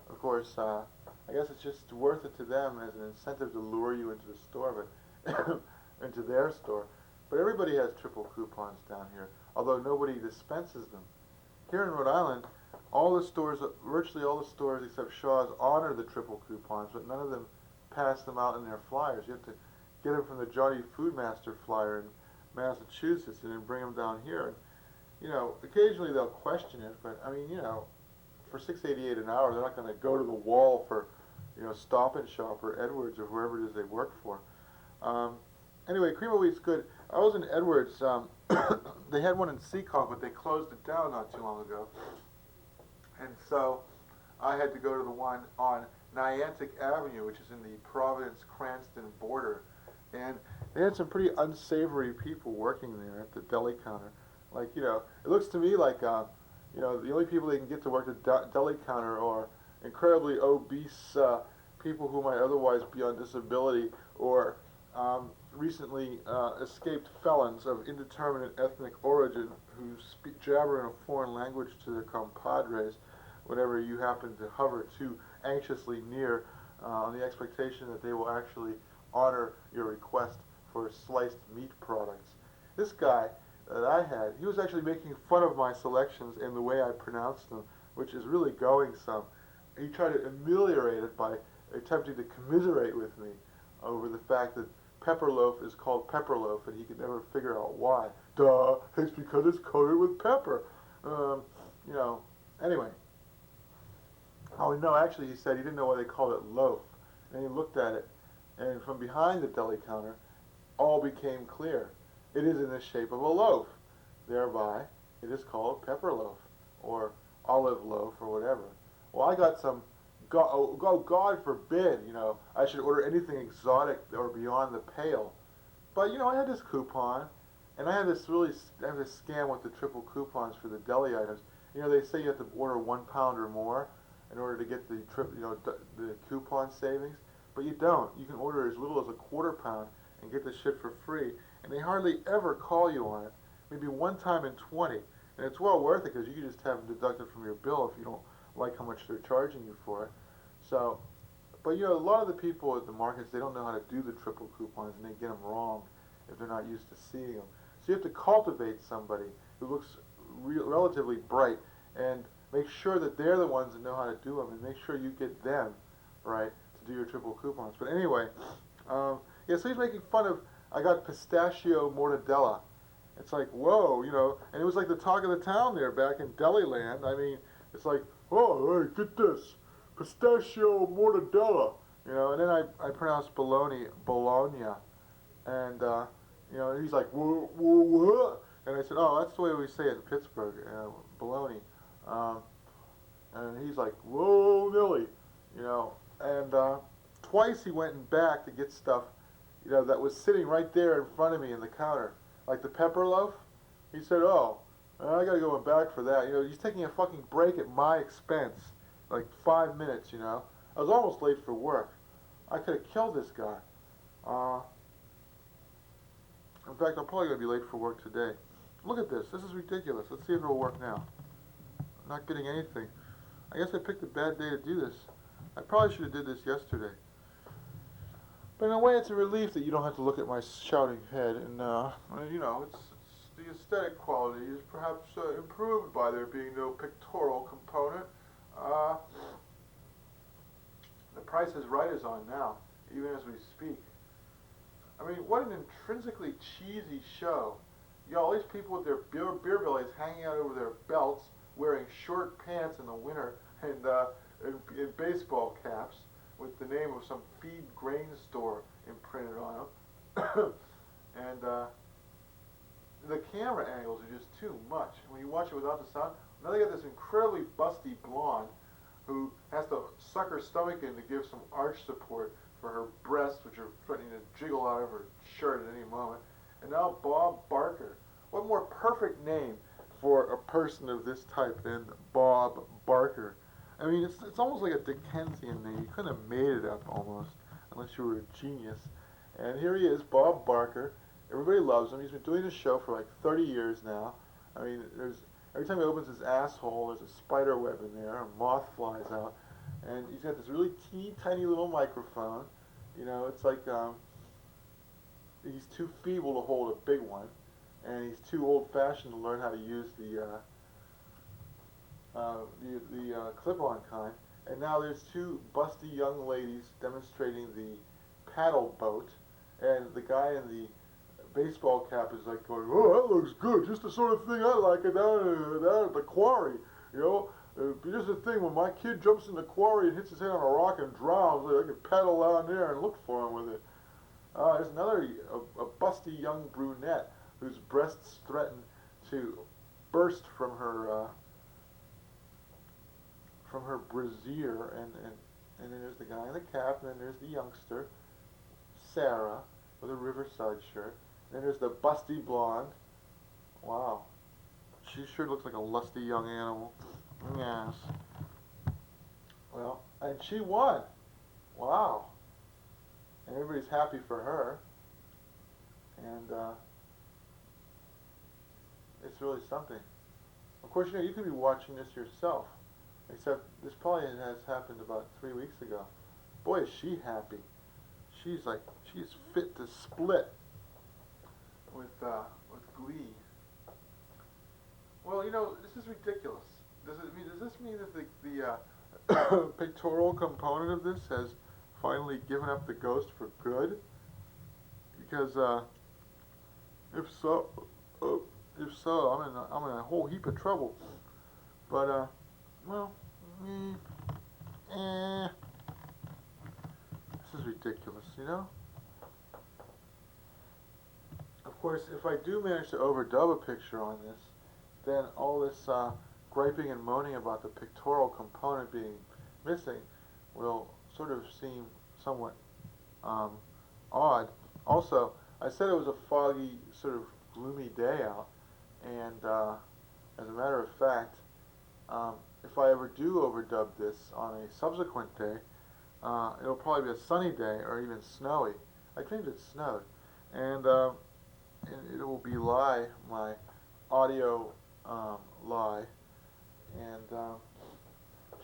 Of course, I guess it's just worth it to them as an incentive to lure you into the store, but into their store. But everybody has triple coupons down here, although nobody dispenses them. Here in Rhode Island, all the stores, virtually all the stores except Shaw's, honor the triple coupons, but none of them pass them out in their flyers. You have to get them from the Johnny Foodmaster flyer in Massachusetts and then bring them down here. And, you know, occasionally they'll question it, but I mean, you know, for $6.88 an hour, they're not going to go to the wall for, you know, Stop and Shop or Edwards or whoever it is they work for. Anyway, Cream of Wheat's good. I was in Edwards. They had one in Seekonk, but they closed it down not too long ago. And so I had to go to the one on Niantic Avenue, which is in the Providence-Cranston border. And they had some pretty unsavory people working there at the deli counter. Like, you know, it looks to me like, you know, the only people they can get to work the deli counter are incredibly obese people who might otherwise be on disability, or recently escaped felons of indeterminate ethnic origin who jabber in a foreign language to their compadres whenever you happen to hover too anxiously near, on the expectation that they will actually honor your request for sliced meat products. This guy that I had, he was actually making fun of my selections and the way I pronounced them, which is really going some. He tried to ameliorate it by attempting to commiserate with me over the fact that pepper loaf is called pepper loaf, and he could never figure out why. Duh, it's because it's coated with pepper. You know, anyway. Oh, no, actually he said he didn't know why they called it loaf. And he looked at it, and from behind the deli counter, all became clear. It is in the shape of a loaf. Thereby, it is called pepper loaf, or olive loaf, or whatever. Well, I got some, God forbid, you know, I should order anything exotic or beyond the pale. But, you know, I had this coupon, and I had this scam with the triple coupons for the deli items. You know, they say you have to order 1 pound or more in order to get the the coupon savings, but you don't. You can order as little as a 1/4 pound and get the shit for free, and they hardly ever call you on it. Maybe one time in 20, and it's well worth it because you can just have them deducted from your bill if you don't like how much they're charging you for it. So, but you know, a lot of the people at the markets, they don't know how to do the triple coupons, and they get them wrong if they're not used to seeing them. So you have to cultivate somebody who looks relatively bright and make sure that they're the ones that know how to do them, and make sure you get them right to do your triple coupons. But anyway, yeah, so he's making fun of, I got pistachio mortadella. It's like, whoa, you know, and it was like the talk of the town there back in Deliland. I mean, it's like, oh, hey, get this, pistachio mortadella, you know, and then I pronounced bologna, and, you know, and he's like, whoa, whoa, what? And I said, oh, that's the way we say it in Pittsburgh, bologna. And he's like, whoa, Millie, you know, and twice he went back to get stuff, you know, that was sitting right there in front of me in the counter, like the pepper loaf. He said, oh, I gotta go back for that. You know, he's taking a fucking break at my expense, like 5 minutes, you know. I was almost late for work. I could have killed this guy. In fact, I'm probably gonna be late for work today. Look at this. This is ridiculous. Let's see if it'll work now. I'm not getting anything. I guess I picked a bad day to do this. I probably should have did this yesterday. But in a way, it's a relief that you don't have to look at my shouting head. And, you know, it's the aesthetic quality is perhaps improved by there being no pictorial component. The Price is Right is on now, even as we speak. I mean, what an intrinsically cheesy show. You know, all these people with their beer bellies hanging out over their belts, wearing short pants in the winter, and in baseball caps, with the name of some feed grain store imprinted on them. And the camera angles are just too much. When you watch it without the sound, now they got this incredibly busty blonde who has to suck her stomach in to give some arch support for her breasts, which are threatening to jiggle out of her shirt at any moment. And now Bob Barker. What more perfect name for a person of this type than Bob Barker? I mean, it's almost like a Dickensian name. You couldn't have made it up almost, unless you were a genius. And here he is, Bob Barker, Everybody loves him. He's been doing the show for like 30 years now. I mean, every time he opens his asshole, there's a spider web in there, a moth flies out, and he's got this really teeny tiny little microphone. You know, it's like he's too feeble to hold a big one, and he's too old-fashioned to learn how to use the clip-on kind. And now there's two busty young ladies demonstrating the paddle boat, and the guy in the baseball cap is like going, "Oh, that looks good. Just the sort of thing I like down at the quarry. You know, just the thing when my kid jumps in the quarry and hits his head on a rock and drowns, I can paddle down there and look for him with it." There's another a busty young brunette whose breasts threaten to burst from her brassiere, and then there's the guy in the cap, and then there's the youngster, Sarah, with a Riverside shirt. And then there's the busty blonde. Wow. She sure looks like a lusty young animal. Yes. Well, and she won. Wow. And everybody's happy for her. And it's really something. Of course, you know, you could be watching this yourself. Except this probably has happened about 3 weeks ago. Boy, is she happy. She's fit to split with glee. Well, you know, this is ridiculous. Does this mean that the pictorial component of this has finally given up the ghost for good? Because if so, I'm in a whole heap of trouble. But well, this is ridiculous, you know? Of course, if I do manage to overdub a picture on this, then all this griping and moaning about the pictorial component being missing will sort of seem somewhat odd. Also, I said it was a foggy, sort of gloomy day out, and as a matter of fact, if I ever do overdub this on a subsequent day, it'll probably be a sunny day or even snowy. I claimed it snowed, and it will belie my audio lie. And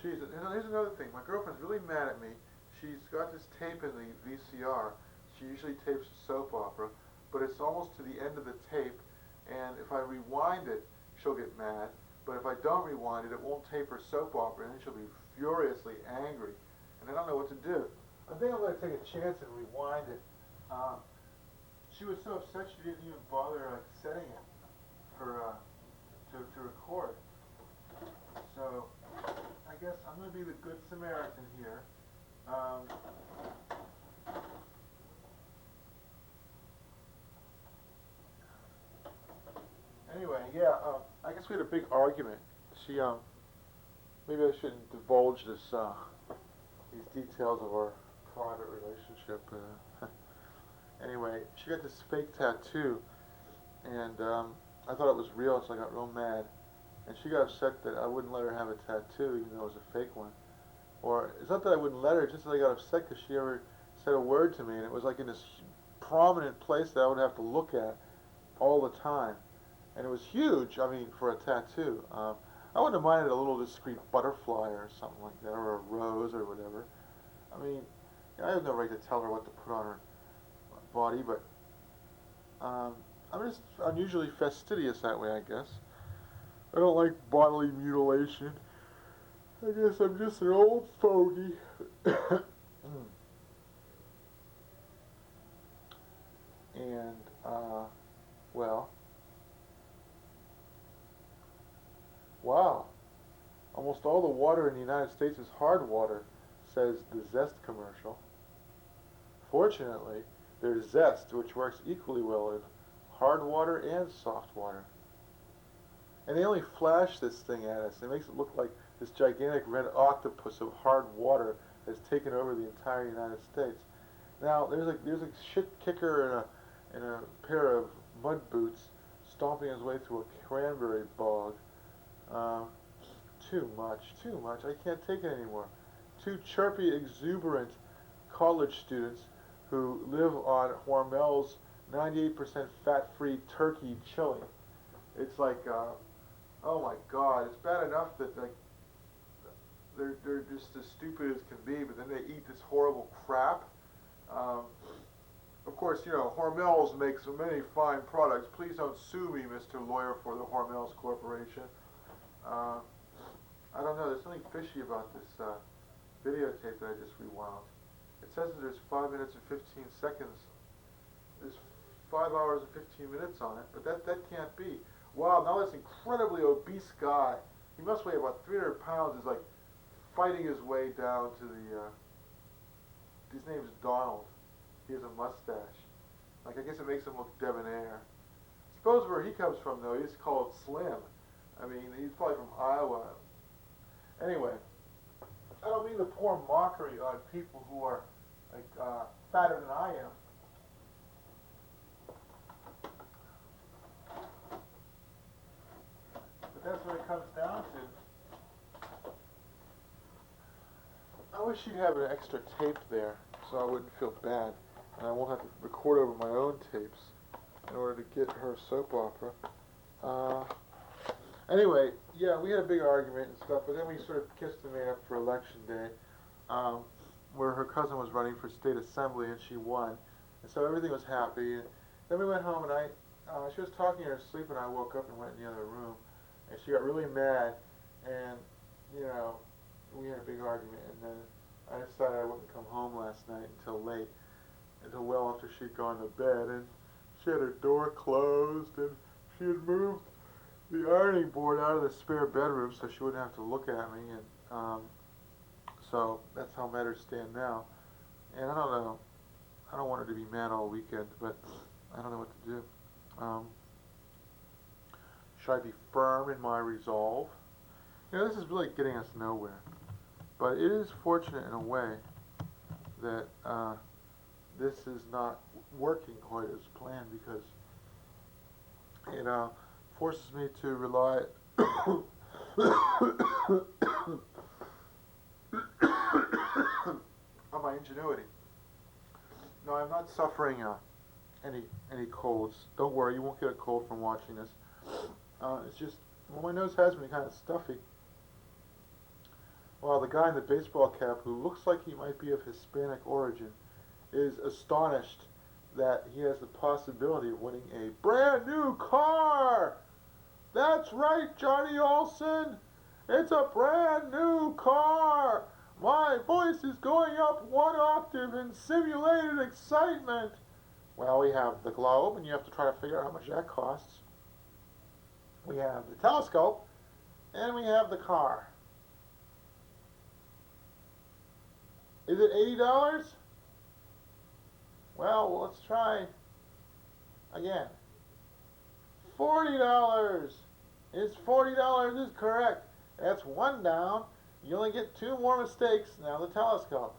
geez, here's another thing. My girlfriend's really mad at me. She's got this tape in the VCR. She usually tapes a soap opera, but it's almost to the end of the tape, and if I rewind it, she'll get mad. But if I don't rewind it, it won't tape her soap opera, and then she'll be furiously angry. And I don't know what to do. I think I'm going to take a chance and rewind it. She was so upset she didn't even bother setting it for to record. So I guess I'm going to be the good Samaritan here. Anyway, yeah, I guess we had a big argument. She, maybe I shouldn't divulge these details of our private relationship. Anyway, she got this fake tattoo, and I thought it was real, so I got real mad. And she got upset that I wouldn't let her have a tattoo, even though it was a fake one. Or, it's not that I wouldn't let her, it's just that I got upset because she never said a word to me, and it was like in this prominent place that I would have to look at all the time. And it was huge, I mean, for a tattoo. I wouldn't have minded a little discreet butterfly or something like that, or a rose or whatever. I mean, I have no right to tell her what to put on her body, but I'm just unusually fastidious that way, I guess. I don't like bodily mutilation. I guess I'm just an old fogey. And, well, wow. Almost all the water in the United States is hard water, says the Zest commercial. Fortunately, there's Zest, which works equally well in hard water and soft water. And they only flash this thing at us. It makes it look like this gigantic red octopus of hard water has taken over the entire United States. Now, there's a shit kicker in a pair of mud boots stomping his way through a cranberry bog. Too much. I can't take it anymore. Two chirpy, exuberant college students who live on Hormel's 98% fat-free turkey chili. It's like, oh my God, it's bad enough that like they're just as stupid as can be, but then they eat this horrible crap. Um, of course, you know, Hormel's makes so many fine products. Please don't sue me, Mr. Lawyer for the Hormel's Corporation. Uh, I don't know, there's something fishy about this videotape that I just rewound. It says that there's 5 minutes and 15 seconds. There's 5 hours and 15 minutes on it, but that can't be. Wow, now this incredibly obese guy, he must weigh about 300 pounds, is like fighting his way down to the, his name's Donald. He has a mustache. Like, I guess it makes him look debonair. Suppose where he comes from, though, he's called Slim. I mean, he's probably from Iowa. Anyway, I don't mean to pour mockery on people who are, like, fatter than I am. But that's what it comes down to. I wish you'd have an extra tape there, so I wouldn't feel bad, and I won't have to record over my own tapes in order to get her soap opera. Anyway, yeah, we had a big argument and stuff, but then we sort of kissed and made up for Election Day, where her cousin was running for state assembly and she won, and so everything was happy. And then we went home and she was talking in her sleep, and I woke up and went in the other room, and she got really mad, and you know, we had a big argument, and then I decided I wouldn't come home last night until late, until well after she'd gone to bed, and she had her door closed, and she had moved the ironing board out of the spare bedroom so she wouldn't have to look at me, and so that's how matters stand now. And I don't know, I don't want her to be mad all weekend, but I don't know what to do. Should I be firm in my resolve? You know, this is really getting us nowhere. But it is fortunate in a way that this is not working quite as planned, because it forces me to rely on my ingenuity. No, I'm not suffering any colds. Don't worry, you won't get a cold from watching this. It's just, well, my nose has been kind of stuffy. Well, the guy in the baseball cap, who looks like he might be of Hispanic origin, is astonished that he has the possibility of winning a brand new car. That's right, Johnny Olson. It's a brand new car. My voice is going up 1 octave in simulated excitement. Well, we have the globe, and you have to try to figure out how much that costs. We have the telescope, and we have the car. Is it $80? Well, let's try again. $40. It's $40 is correct. That's 1 down. You only get 2 more mistakes. Now the telescope.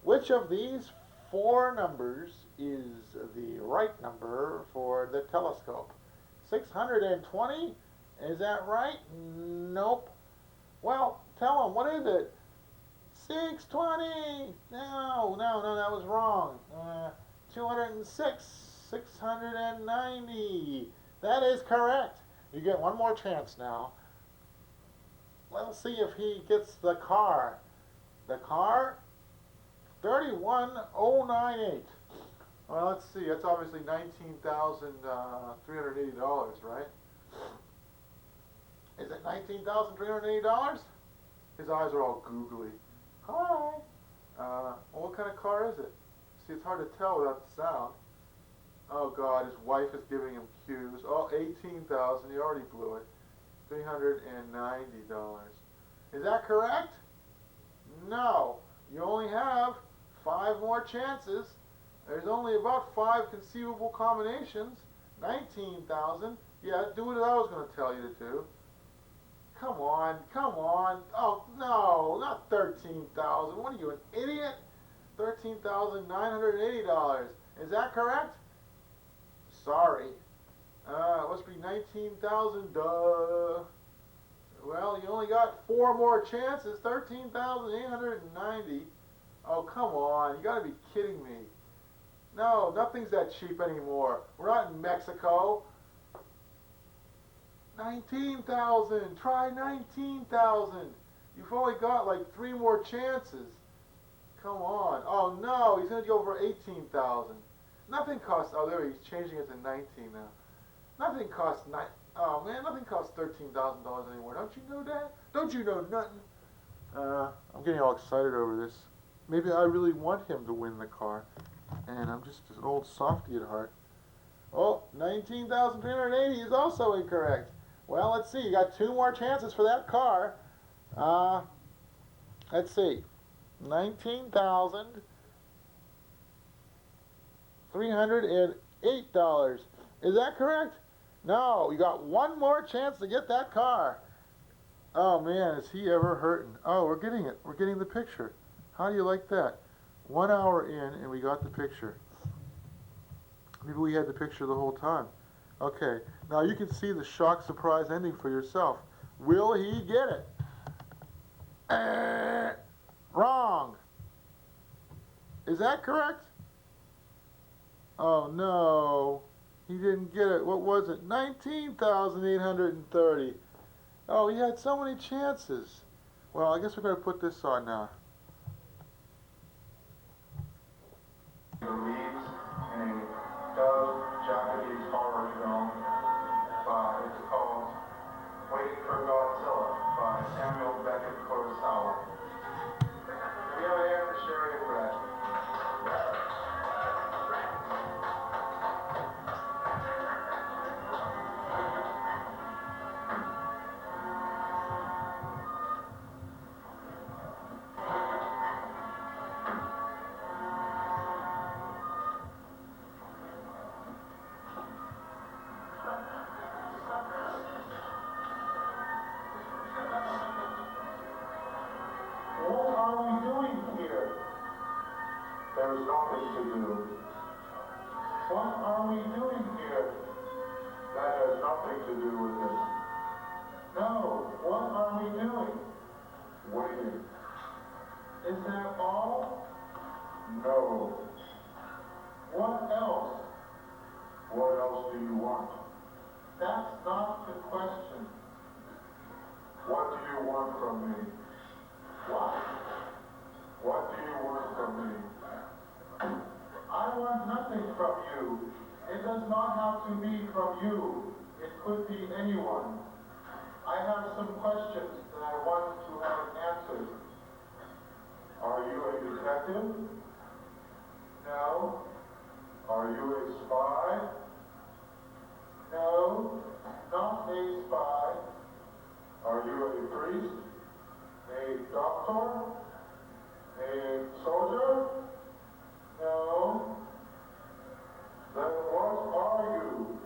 Which of these 4 numbers is the right number for the telescope? 620? Is that right? Nope. Well, tell them, what is it? 620! No, that was wrong. 206, 690. That is correct. You get 1 more chance now. Let's see if he gets the car. The car, 31098. Well, let's see. That's obviously $19,380, right? Is it $19,380? His eyes are all googly. Hi. Well, what kind of car is it? See, it's hard to tell without the sound. Oh God, his wife is giving him cues. Oh, $18,000. He already blew it. $390. Is that correct? No. You only have 5 more chances. There's only about 5 conceivable combinations. 19,000. Yeah, do what I was going to tell you to do. Come on, come on. Oh, no, not 13,000. What are you, an idiot? $13,980. Is that correct? Sorry. It must be 19,000, duh. Well, you only got 4 more chances. 13,890. Oh, come on. You gotta be kidding me. No, nothing's that cheap anymore. We're not in Mexico. 19,000. Try 19,000. You've only got like 3 more chances. Come on. Oh no, he's gonna go for 18,000. Nothing costs. Oh, there he's changing it to 19 now. Nothing costs Oh man, nothing costs $13,000 anymore. Don't you know that? Don't you know nothing? I'm getting all excited over this. Maybe I really want him to win the car, and I'm just an old softy at heart. Oh, 19,380 is also incorrect. Well, let's see. You got 2 more chances for that car. Let's see. $19,308. Is that correct? No, you got 1 more chance to get that car. Oh man, is he ever hurting? Oh, we're getting it. We're getting the picture. How do you like that? 1 hour in and we got the picture. Maybe we had the picture the whole time. Okay, now you can see the shock surprise ending for yourself. Will he get it? Wrong. Is that correct? Oh no, he didn't get it. What was it? 19,830. Oh, he had so many chances. Well, I guess we're going to put this on now. Leads in a dubbed Japanese horror film it's called Waiting for Godzilla by Samuel Beckett Kurosawa. We have a hand for Sherry and Brett. What are we doing here? There's nothing to do. What are we doing here? That has nothing to do with it. No, what are we doing? Waiting. Is that all? No. What else? What else do you want? That's not the question. What do you want from me? What? What do you want from me? I want nothing from you. It does not have to be from you. It could be anyone. I have some questions that I want to have answered. Are you a detective? No. Are you a spy? No, not a spy. Are you a priest? A doctor? A soldier? No. Then what are you?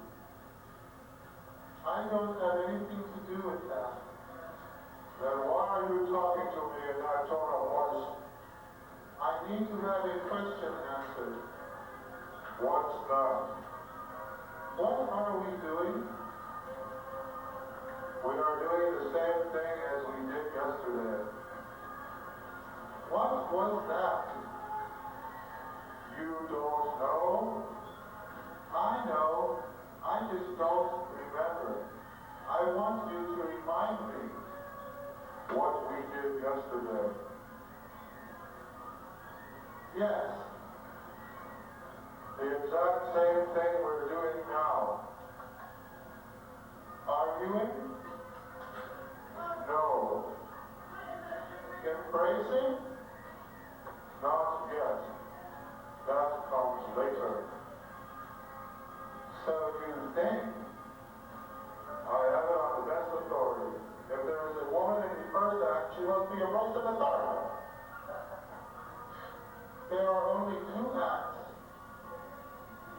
I don't have anything to do with that. Then why are you talking to me in that tone of voice? I need to have a question answered. What's that? What are we doing? We are doing the same thing as we did yesterday. What was that? You don't know? I know. I just don't remember. I want you to remind me what we did yesterday. Yes. The exact same thing we're doing now. Arguing? No. Embracing? Not yet. That comes later. So you think? I have it on the best authority. If there is a woman in the first act, she must be a roast in the third act. There are only 2 acts.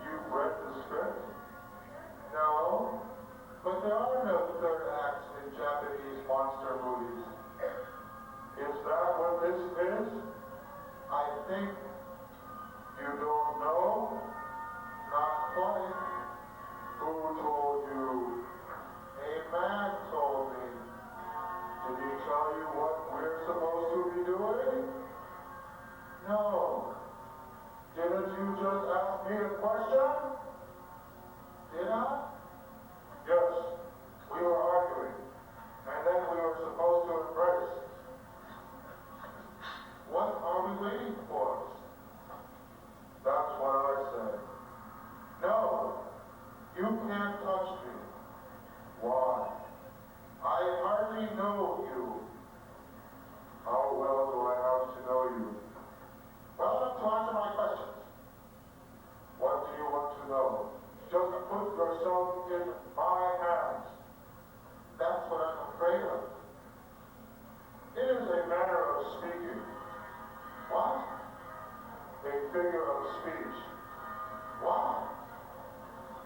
You've read the script? No. But there are no third acts in Japanese monster movies. Is that what this is? question? Did I? Yes. We were arguing. And then we were supposed to embrace. What are we waiting for? That's what I said. No. You can't touch me. Why? I hardly know you. How well do I have to know you? Well enough to answer my questions. What do you want to know? Just put yourself in my hands. That's what I'm afraid of. It is a manner of speaking. What? A figure of speech. Why?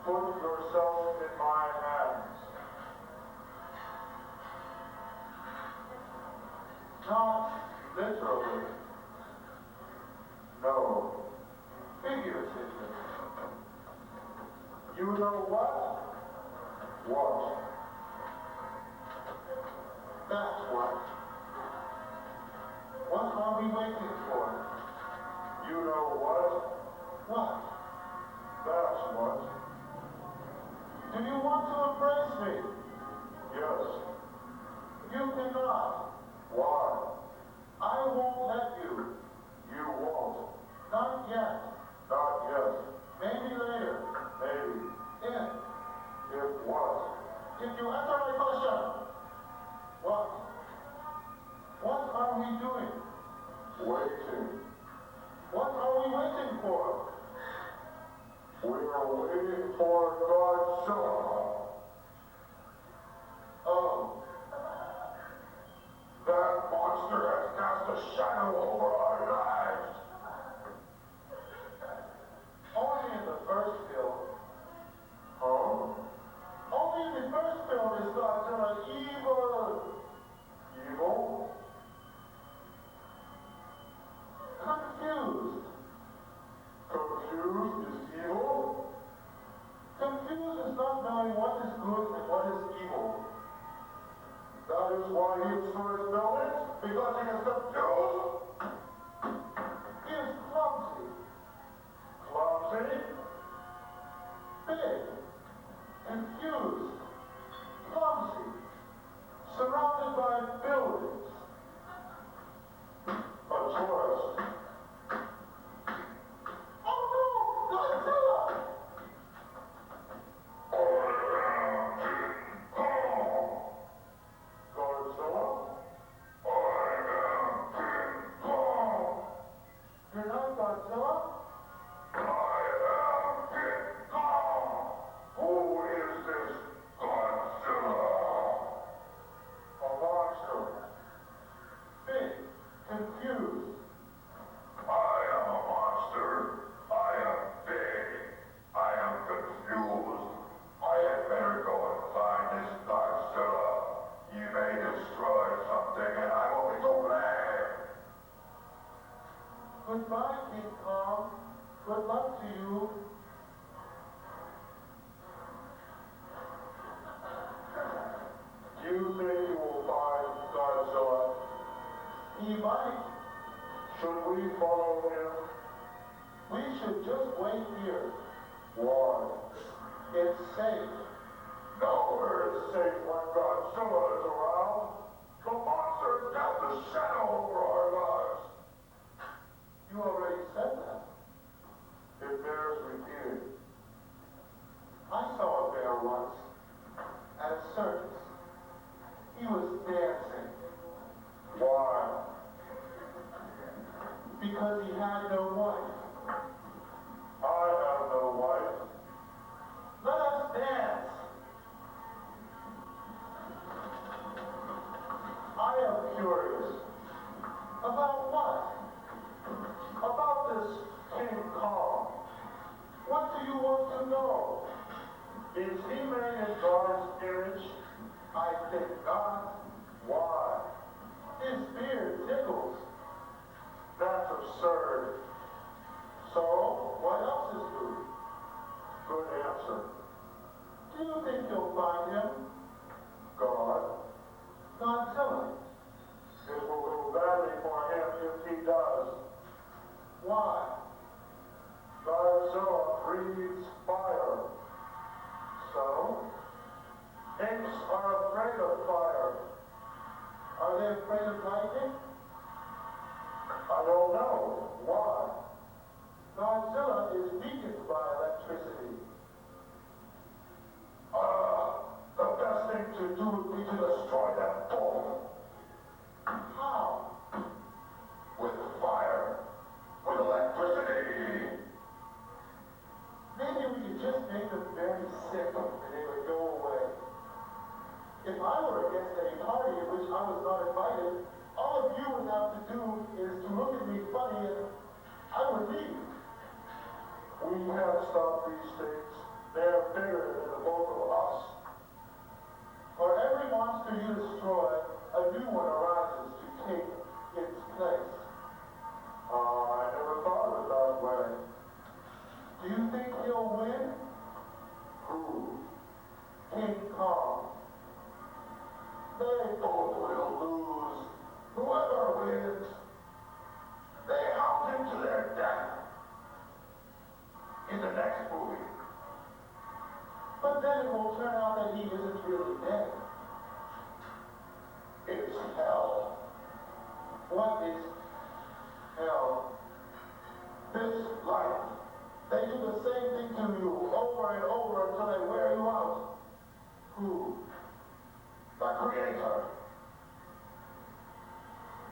Put yourself in my hands. Not literally. No. Figuratively. You know what? What? That's what. What are we waiting for? You know what? What? That's what. Do you want to embrace me? Yes. You cannot. Why? I won't let you. You won't. Not yet. Not yet. Maybe later. Maybe. If. If what? If you answer my question. What? What are we doing? Waiting. What are we waiting for? We are waiting for Godzilla. Oh. That monster has cast a shadow over our lives. Only in the first film. Huh? Only in the first film is Godzilla evil. Evil? Confused. Confused is evil? Confused is not knowing what is good and what is evil. That is why he is for his knowledge, because he is confused. He is clumsy. Clumsy? Big. Confused. Clumsy. Surrounded by buildings. A tourist. Oh no! Godzilla! Godzilla? You're not Godzilla? I am King Kong! Who is this Godzilla? A monster. Big. Confused. I am a monster. I am big. I am confused. I had better go and find this Godzilla. He may destroy something and I will be so glad. Goodbye, King Kong. Good luck to you. You think you will find Godzilla? He might. Should we follow him? We should just wait here. Why? It's safe. Nowhere is safe when Godzilla is around. The monster has cast a shadow over our lives. You already said that. It bears repeating. I saw a bear once at a circus. He was dancing. Why? Because he had no wife. I have no wife. Let us dance. I am curious. About what? About this King Kong. What do you want to know? Is he made in God's image? I think not. Why? His beard tickles. That's absurd. So, what else is good? Good answer. Do you think you'll find him? God. Godzilla. It will go badly for him if he does. Why? Godzilla breathes fire. So, apes are afraid of fire. Are they afraid of lightning? I don't know. Why? Godzilla is weakened by electricity. The best thing to do would be to destroy them both. How? With fire. With electricity. Maybe we could just make them very sick and they would go away. If I were a guest at a party at which I was not invited, all of you would have to do is to look at me funny and I would leave. We can't stop these things. They're bigger than the both of us. For every monster you destroy, a new one arises to take its place. I never thought of it that way. Do you think he'll win? Who? King Kong. They both will lose. Whoever wins, they hound him to their death. In the next movie. But then it will turn out that he isn't really dead. It's hell. What is hell? This life. They do the same thing to you over and over until they wear you out. Who? The Creator.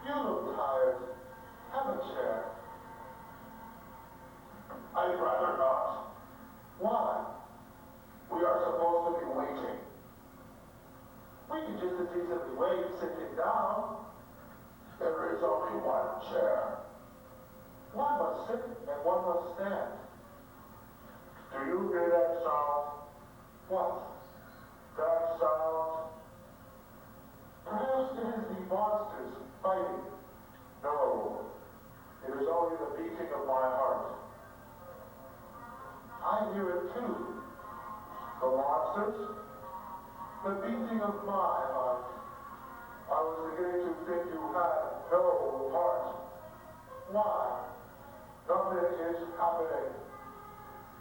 You look tired. Have a chair. I'd rather not. Why? We are supposed to be waiting. We can just as easily wait sitting down. There is only one chair. One must sit and one must stand. Do you hear that sound? What? That sound? Perhaps it is the monsters fighting. No. It is only the beating of my heart. I hear it too. The monsters? The beating of my heart. I was beginning to think you had no heart. Why? Nothing is happening.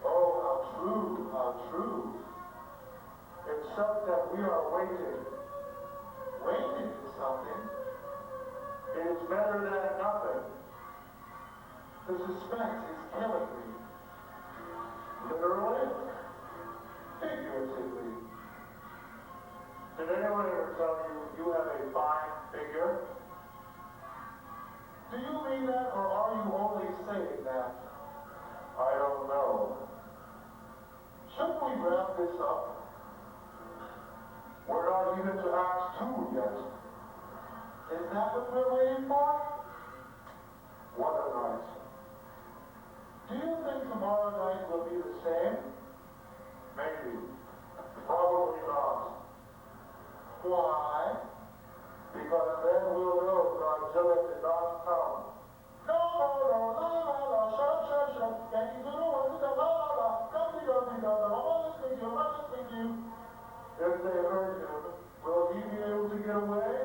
Oh, how true, how true. Except that we are waiting. Waiting for something. It is better than nothing. The suspense is killing me. Literally, figuratively. Did anyone ever tell you you have a fine figure? Do you mean that, or are you only saying that? I don't know. Shouldn't we wrap this up? We're not even to Act 2 yet. Is that what we're waiting for? What a night. Do you think tomorrow night will be the same? Maybe. Probably not. Why? Because then we'll know Godzilla did not come. No, shut up. Can't you do the ones that Don't be, I'm not listening to you. If they hurt him, will he be able to get away?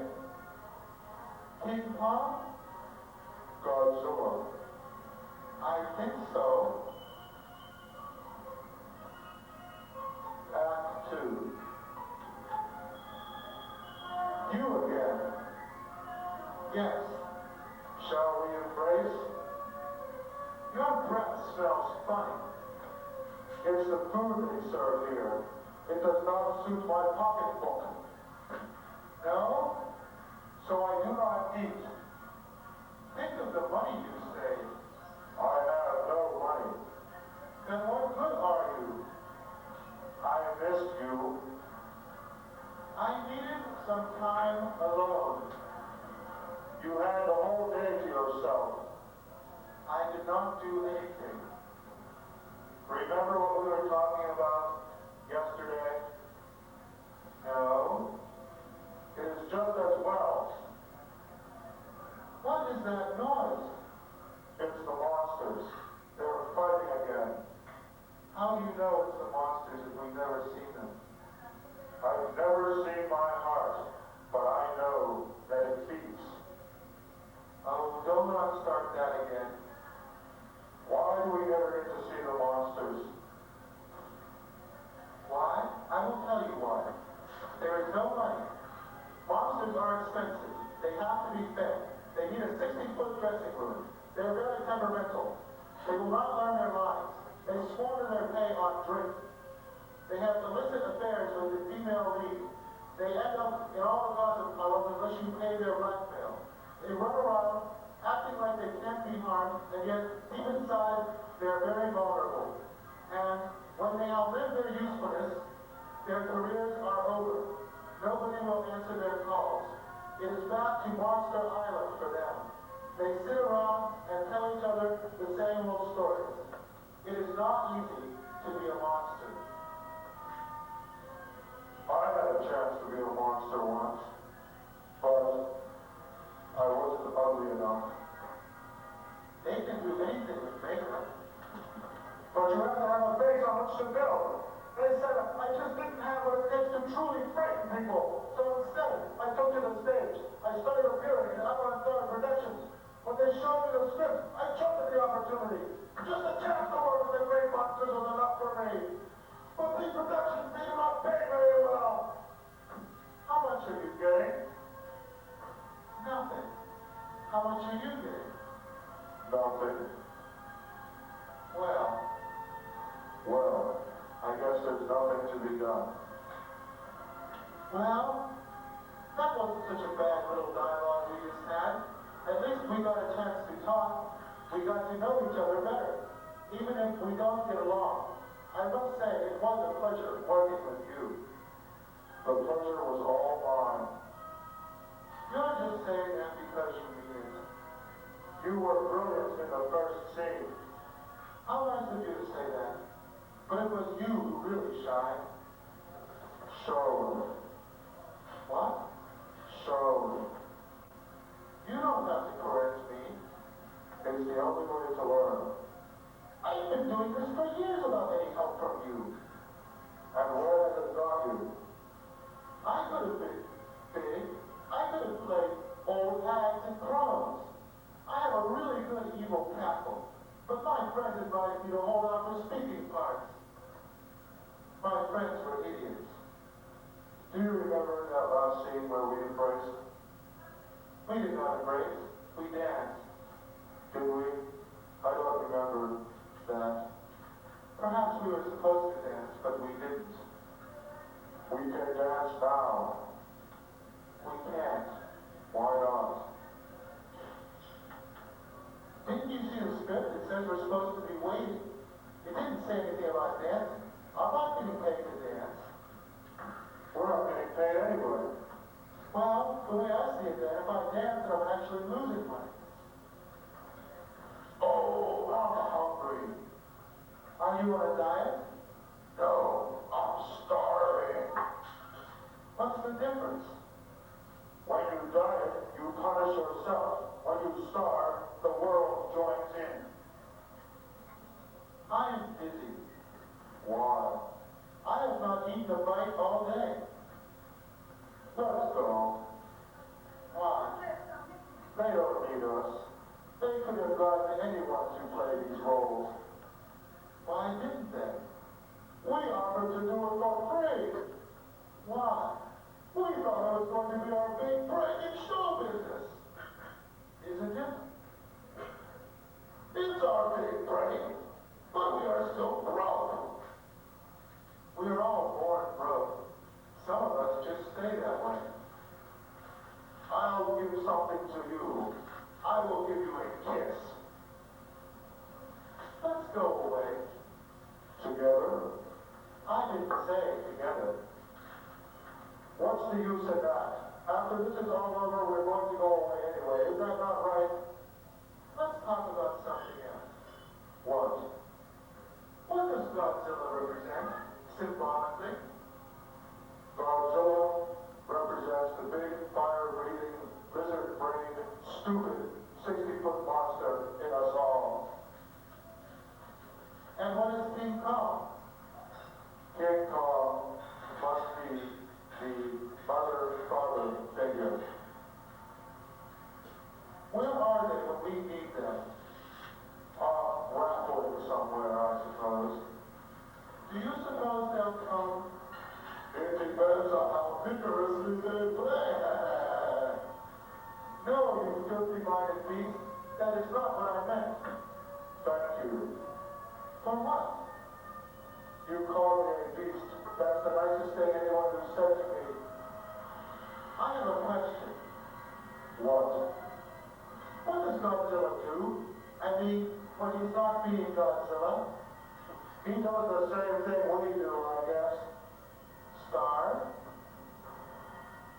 King Kong? Godzilla. I think so. Act 2. You again. Yes. Shall we embrace? Your breath smells funny. It's the food they serve here. It does not suit my pocketbook. No? So I do not eat. Think of the money you save. I have no money. Then what good are you? I missed you. I needed some time alone. You had the whole day to yourself. I did not do anything. Remember what we were talking about yesterday? No. It is just as well. What is that noise? It's the monsters. They're fighting again. How do you know it's the monsters if we've never seen them? I've never seen my heart, but I know that it beats. Oh, don't start that again. Why do we not drink. They have illicit affairs with the female lead. They end up in all the gossip columns unless you pay their blackmail. They run around acting like they can't be harmed, and yet deep inside they're very vulnerable. And when they outlive their usefulness, their careers are over. Nobody will answer their calls. It is back to Monster Island for them. They sit around and tell each other the same old stories. It is not easy to be a monster. I had a chance to be a monster once, but I wasn't ugly enough. They can do anything with makeup. But you have to have a face on which to build. They said I just didn't have what it takes to truly frighten people. So instead, I took to the stage. I started appearing in avant-garde productions. When they showed me the script, I jumped at the opportunity. Just a chance to work with the great monsters was enough for me. But these productions, they do not pay very well. How much are you getting? Nothing. How much are you getting? Nothing. Well, I guess there's nothing to be done. Well, that wasn't such a bad little dialogue we just had. At least we got a chance to talk. We got to know each other better, even if we don't get along. I must say, it was a pleasure working with you. The pleasure was all mine. You're just saying that because you mean it. You were brilliant in the first scene. How nice of you to say that. But it was you who really shined. Showed. What? Showed. You don't have to correct me. It's the only way to learn. I've been doing this for years without any help from you. And where has it got you? I could have been big. I could have played old hags and crones. I have a really good evil cackle. But my friends advised me to hold out for speaking parts. My friends were idiots. Do you remember that last scene where we embraced? We did not embrace. We danced. Did we? I don't remember that. Perhaps we were supposed to dance, but we didn't. We can dance now. We can't. Why not? Didn't you see the script? It says we're supposed to be waiting. It didn't say anything about dancing. I'm not getting paid to dance. We're not getting paid anyway. Well, the way I see it then, if I dance, I'm actually losing money. Oh, I'm hungry. Are you on a diet? No, I'm starving. What's the difference? When you diet, you punish yourself. When you starve, the world joins in. I am busy. Why? I have not eaten a bite all day. Let's go. Why? They don't need us. They could have gotten anyone to play these roles. Why didn't they? We offered to do it for free. Why? We thought it was going to be our big break in show business. Isn't it? It's our big break, but we are still broke. We are all born broke. Some of us just stay that way. I'll give something to you. I will give you a kiss. Let's go away. Together? I didn't say together. What's the use of that? After this is all over, we're going to go away anyway. Is that not right? Let's talk about something else. What? What does Godzilla represent, symbolically? Godzilla represents the big, fire-breathing, lizard-brained, stupid, 60-foot monster in us all. And what is King Kong? King Kong must be the mother-father figure. Where are they when we need them? Rattling somewhere, I suppose. Do you suppose they'll come? It depends on how vigorously they play. No, you filthy-minded beast. That is not what I meant. Thank you. For what? You called me a beast. That's the nicest thing anyone has said to me. I have a question. What? What does Godzilla do? I mean, when he's not being Godzilla, he does the same thing we do, I guess. Starve?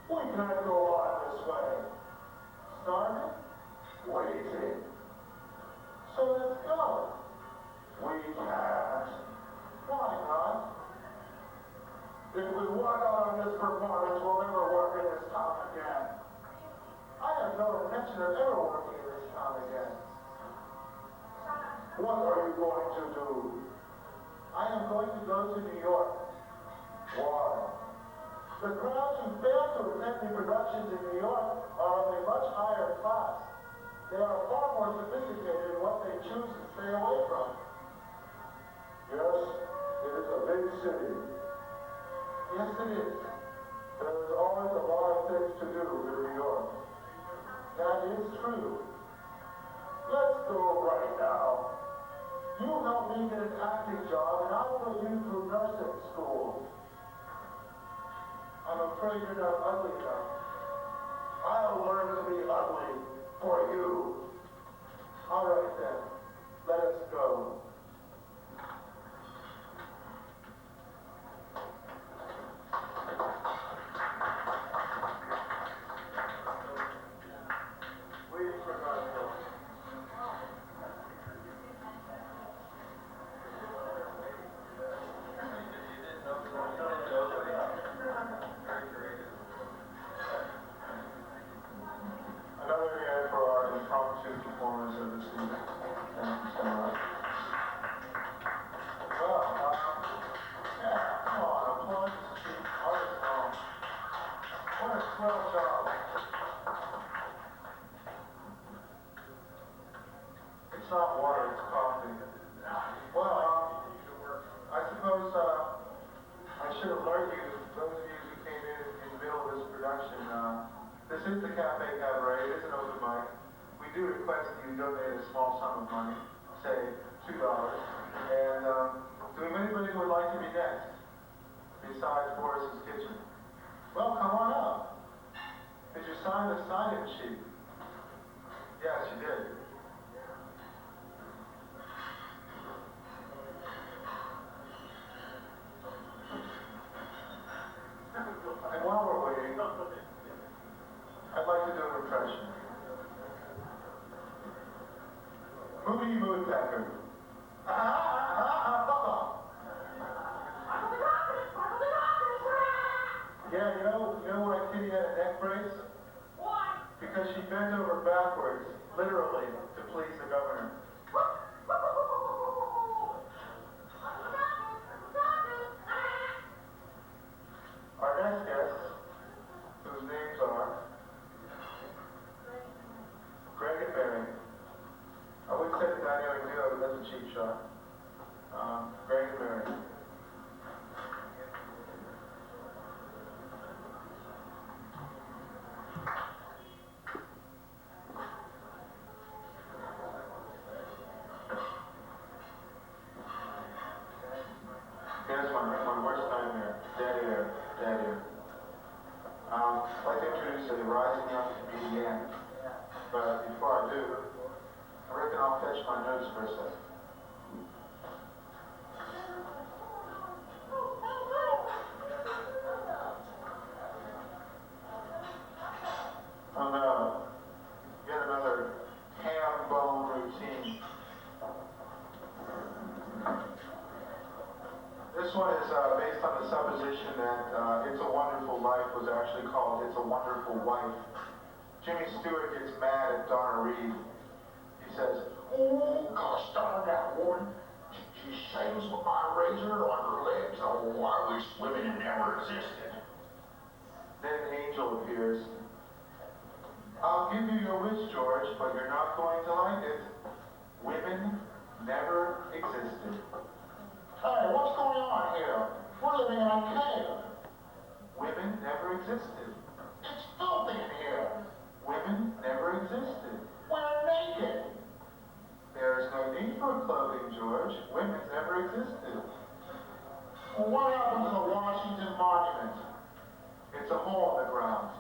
We can't go on this way. Starving? Waiting. So let's go. We can't. Why not? If we walk out on this performance, we'll never work in this town again. I have no intention of ever working in this town again. What are you going to do? I am going to go to New York. Why? The crowds who fail to attend the productions in New York are of a much higher class. They are far more sophisticated in what they choose to stay away from. Yes, it is a big city. Yes, it is. There is always a lot of things to do in New York. That is true. Let's go right now. You help me get an acting job, and I'll put you through nursing school. I'm afraid you're not ugly enough. I'll learn to be ugly for you. All right then, let us go. Waiting for Godzilla. Another year for our impromptu performance of this evening. Thank you so much. Well, yeah, come on, applause is cheap. Artist home. What a swell job. It's not water, it's coffee. Well, I suppose I should alert you, those of you who came in the middle of this production, this is the Cafe Cabaret, it is an open mic. We do request that you donate a small sum of money, say $2. And do we have anybody who would like to be next, besides Boris's Kitchen? Well, come on up. Did you sign the sign-in sheet? Yes, you did. And while we're waiting, I'd like to do an impression. Moody Moodpecker. Fuck off. Yeah, you know why Kitty had a neck brace? Why? Because she bent over backwards, literally, to please the governor. Our next guests, whose names are Greg and Mary. I would say the dynamic duo, but that's a cheap shot. Greg and Mary. Here's my worst nightmare. Dead air. I'd like to introduce a rising young comedian. But before I do, I reckon I'll fetch my notes for a second. Oh no, yet another ham bone routine. This one is based on the supposition that It's a Wonderful Life was actually called It's a Wonderful Wife. Jimmy Stewart gets mad at Donna Reed. He says, "Oh, gosh darn that woman. She shaves with my razor on her legs. Oh, I wish women had never existed." Then an angel appears. "I'll give you your wish, George, but you're not going to like it. Women never existed." Hey, what's going on here? We're living in a cave. Women never existed. It's filthy in here. Women never existed. We're naked. There's no need for clothing, George. Women never existed. Well, what happened to the Washington Monument? It's a hole in the ground.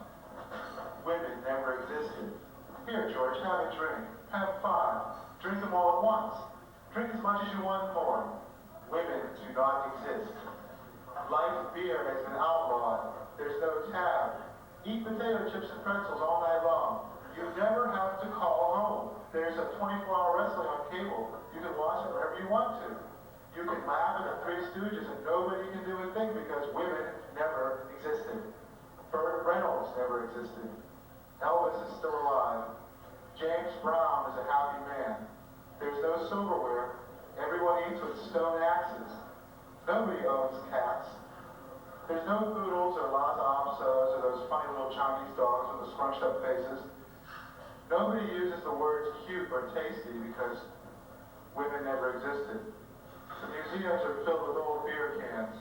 Women never existed. Here, George, have a drink. Have 5. Drink them all at once. Drink as much as you want more. Women do not exist. Light beer has been outlawed. There's no tab. Eat potato chips and pretzels all night long. You never have to call home. There's a 24-hour wrestling on cable. You can watch it wherever you want to. You can laugh at the Three Stooges and nobody can do a thing because women never existed. Burt Reynolds never existed. Elvis is still alive. James Brown is a happy man. There's no silverware. Everyone eats with stone axes. Nobody owns cats. There's no poodles or Lhasa Apsos or those funny little Chinese dogs with the scrunched up faces. Nobody uses the words cute or tasty because women never existed. The museums are filled with old beer cans.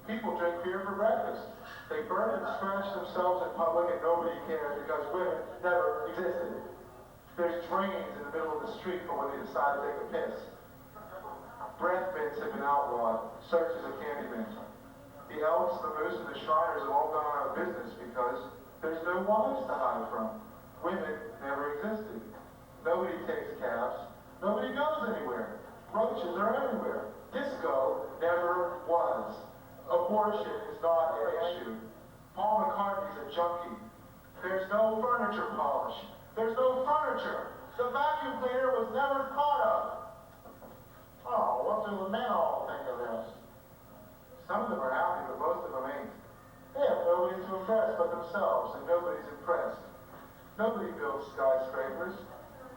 People drink beer for breakfast. They burn and scratch themselves in public and nobody cares because women never existed. There's drains in the middle of the street for when they decide to take a piss. Breath mints have been outlawed. Search is a candy mint. The elks, the moose, and the shriners have all gone out of business because there's no wives to hide from. Women never existed. Nobody takes cabs. Nobody goes anywhere. Roaches are everywhere. Disco never was. Abortion is not an issue. Paul McCartney's a junkie. There's no furniture polish. There's no furniture. The vacuum cleaner was never thought of. Oh, what do the men all think of this? Some of them are happy, but most of them ain't. They have nobody to impress but themselves, and nobody's impressed. Nobody builds skyscrapers.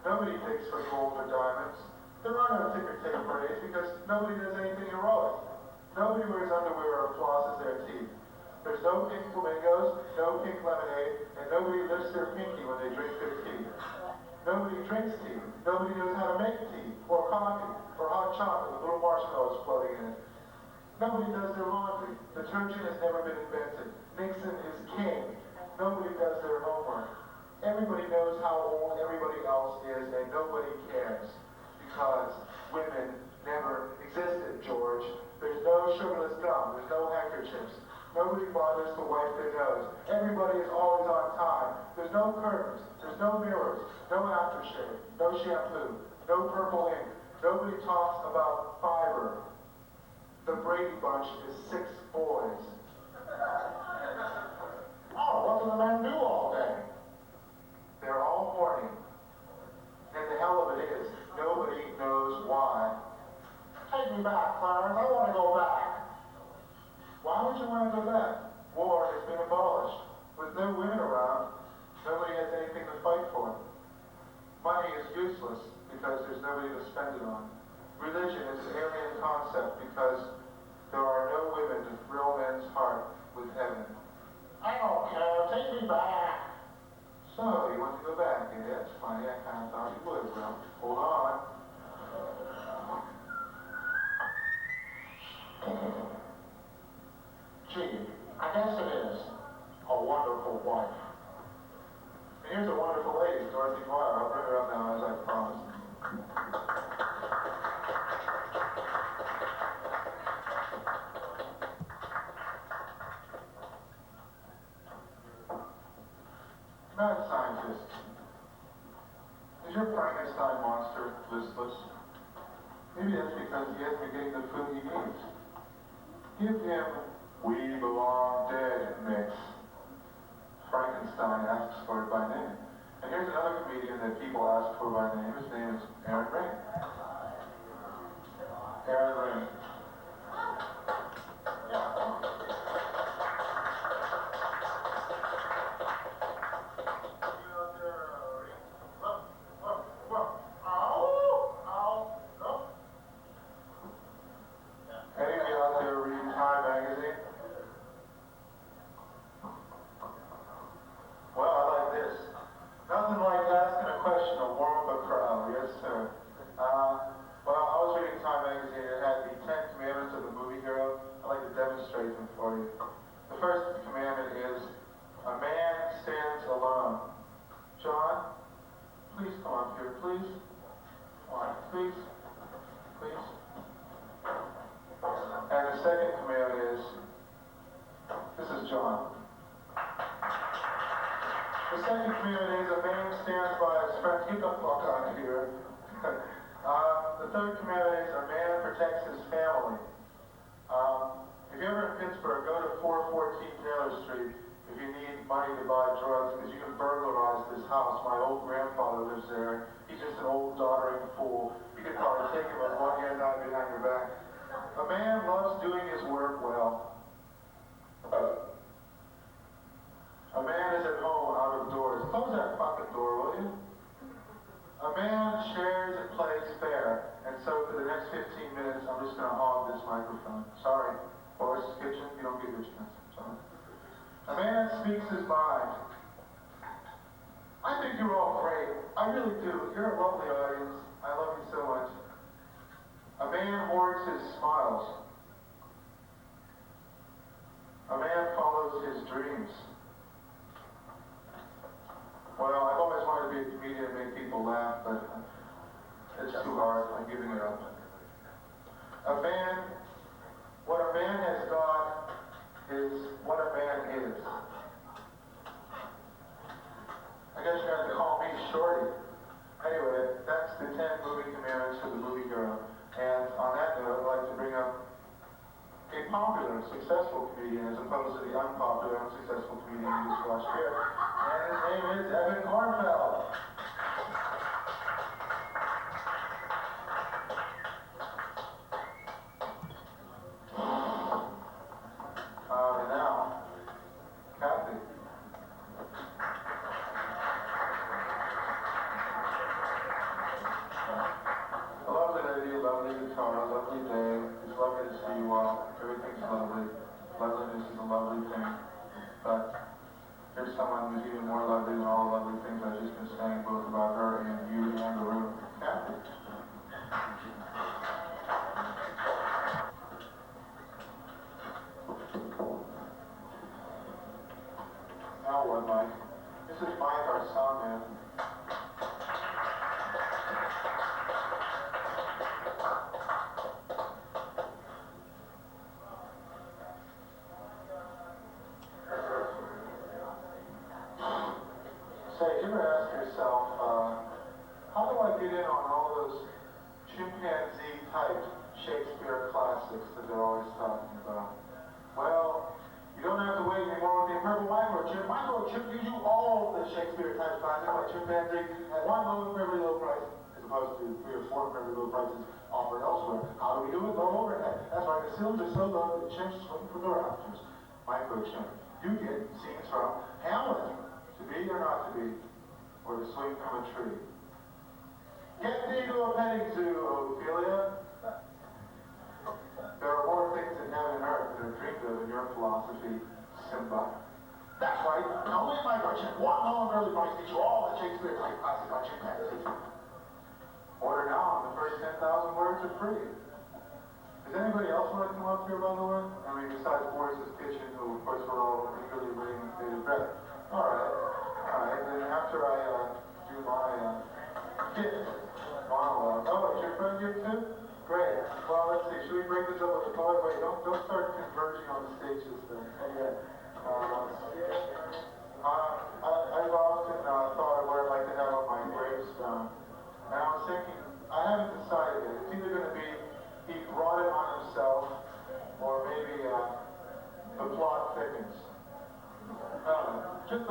Nobody digs for gold or diamonds. There are no ticker tape parades because nobody does anything heroic. Nobody wears underwear or flosses their teeth. There's no pink flamingos, no pink lemonade, and nobody lifts their pinky when they drink their tea. Nobody drinks tea. Nobody knows how to make tea, or coffee, or hot chocolate with little marshmallows floating in it. Nobody does their laundry. Detergent has never been invented. Nixon is king. Nobody does their homework. Everybody knows how old everybody else is, and nobody cares. Because women never existed, George. There's no sugarless gum. There's no handkerchiefs. Nobody bothers to wipe their nose. Everybody is always on time. There's no curtains. There's no mirrors. No aftershave. No shampoo. No purple ink. Nobody talks about fiber. The Brady Bunch is 6 boys. Oh, what do the men do all day? They're all horny. And the hell of it is, nobody knows why. Take me back, Clarence. I want to go back. Why would you want to go back? War has been abolished. With no women around, nobody has anything to fight for. Money is useless because there's nobody to spend it on. Religion is an alien concept because there are no women to thrill men's heart with heaven. I don't care. Take me back. So, you want to go back? Yeah, that's funny. I kind of thought you would. Well, hold on. Gee, I guess it is a wonderful wife. And here's a wonderful lady, Dorothy Dwyer. I'll bring her up now, as I promised. Mad scientist, is your Frankenstein monster listless? Maybe that's because he hasn't been getting the food he needs. Give him "We Belong Dead" mix. Frankenstein asks for it by name. And here's another comedian that people ask for by name. His name is Aaron Rain. Aaron Rain. Any of you out there read Time magazine? Well, I like this. Nothing like asking a question to warm up a crowd. Yes, sir. Well, I was reading Time magazine. It had the 10 second command is, this is John. The second command is a man stands by his friend. Get the fuck out of here. The third command is a man protects his family. If you're ever in Pittsburgh, go to 414 Taylor Street if you need money to buy drugs, because you can burglarize this house. My old grandfather lives there. He's just an old doddering fool. You could probably take him with one hand tied behind your back. A man loves doing his work well. A man is at home out of doors. Close that fucking door, will you? A man shares and plays fair. And so for the next 15 minutes, I'm just going to hog this microphone. Sorry, Boris Kitchen, you don't get your chance. Sorry. A man speaks his mind. I think you're all great. I really do. You're a lovely audience. I love you so much. A man hoards his smiles. A man follows his dreams. Well, I've always wanted to be a comedian and make people laugh, but it's too hard. I'm giving it up. What a man has got is what a man is. I guess you're going to call me Shorty. Anyway, that's the 10 movie commandments for the movie hero. And on that note, I'd like to bring up a popular, successful comedian as opposed to the unpopular, unsuccessful comedian you just watched here. And his name is Evan Kornfeld. And now, Kathy. A lovely lady, a lovely guitar, a lovely day. It's lovely to see you all. Everything's lovely. Loveliness is a lovely thing. But here's someone who's even more lovely than all the lovely things I've just been saying, both about her and you and the room. Kathy. Now what, Mike? This is Mike, our sound man. Say, you ever ask yourself, how do I get in on all those chimpanzee-type Shakespeare classics that they're always talking about? Well, you don't have to wait anymore with the purple microchip. Microchip gives you all the Shakespeare-type classics like chimpanzee at one low, very low price, as opposed to 3 or 4 very low prices offered elsewhere. How do we do it? Low overhead. That's right, the ceilings are so low that chimps swing from the rafters. Microchip. You get scenes from Hamlet. To be or not to be, or to swing from a tree. Get thee to a petting zoo, Ophelia. There are more things in heaven and earth that are dreamed of in your philosophy, Simba. That's right, only microchip. One low and early price gives you all the Shakespeare type classics by chimpanzees. Order now, and the first 10,000 words are free. Does anybody else want to come up here, by the way? I mean, besides Boris's Kitchen, who, of course, we're all eagerly waiting with bated breath. All right, then after I do my gift monologue. Oh, is your friend here too? Great. Well, let's see, should we break this up with a poem? Wait, don't start converging on the stage this thing. I've often thought of what I'd like to have on my gravestone. And I was thinking, I haven't decided yet. It's either going to be he brought it on himself, or maybe the plot thickens. I don't know, just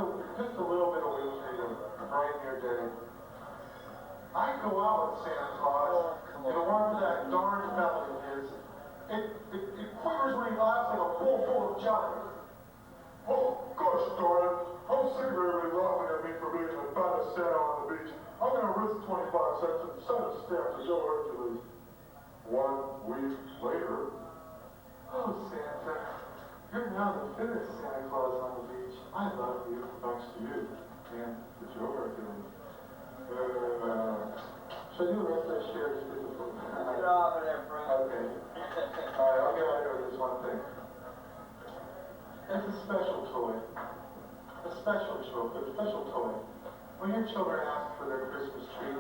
a little bit of whimsy to brighten your day. I go out with Santa Claus, and the one with that darn belly of his, it quivers when he laughs like a bowl full of jelly. Oh, gosh darn it, I'm sick of everybody laughing at me for being the fattest Santa on the beach. I'm gonna risk 25 cents and send a stamp to Joe Hercules. 1 week later. Oh, Santa. You're now the fittest Santa Claus on the beach. I love you, thanks to you, and to Joe Hercules. Should I do the rest of that share? Just get it off of there, Frank. Okay. Alright, I'll get out of here with this one thing. It's a special toy. A special toy. When your children ask for their Christmas tree,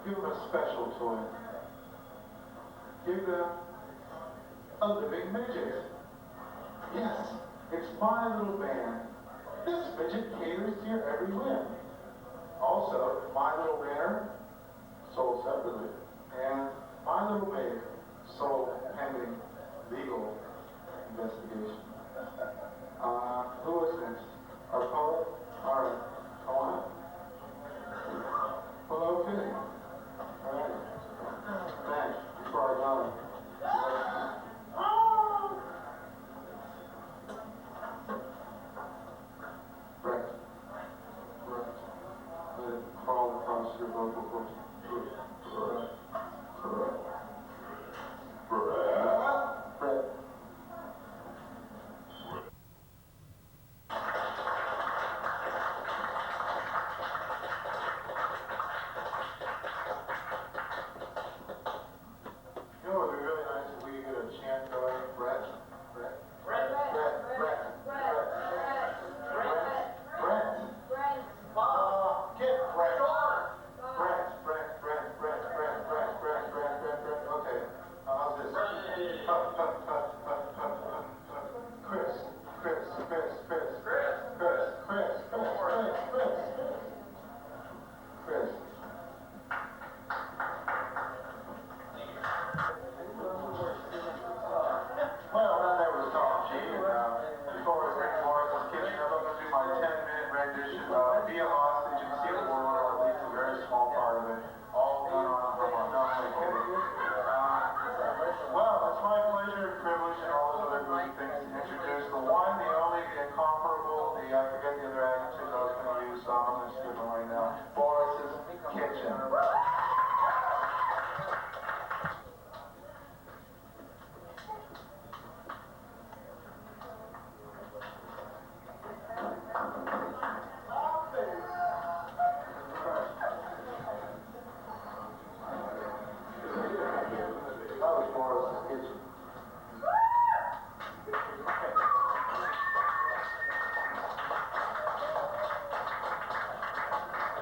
give them a special toy. Give them a a living midget. Yes, it's my little band. This midget caters to your every whim. Also, my little bear, sold separately, and my little babe, sold pending legal investigation. Who is next? Our poet? All right, come on up. Hello, Kitty. All right. Thanks. Before I go. Brett. Brett. Let it crawl across your vocal cords. Brett. Brett. Brett. Brett. You know what would be really nice if we could get a chant going? Brett. Brett. Brett. Brett. Brett. Brett. Brett. Brett. Get Brett. Brett. Brett. Brett. Brett. Brett. Brett. Brett. Brett. Brett. Brett. Okay. How's this? Chris. Chris. Chris. Chris. Chris. Chris. Chris. Chris. Chris. Chris. Well, that there was Tom G. Before I bring Morris's Kitchen, I'm going to do my 10-minute rendition of Be a Hostage and See the World, or at least a very small part of it, all done on a harmonica. No, I'm only kidding. Well, it's my pleasure and privilege and all those other good things to introduce the one, the only, the incomparable, I forget the other adjectives I was going to use, so I'm going to skip them right now. Boris's Kitchen. That was Boris's Kitchen.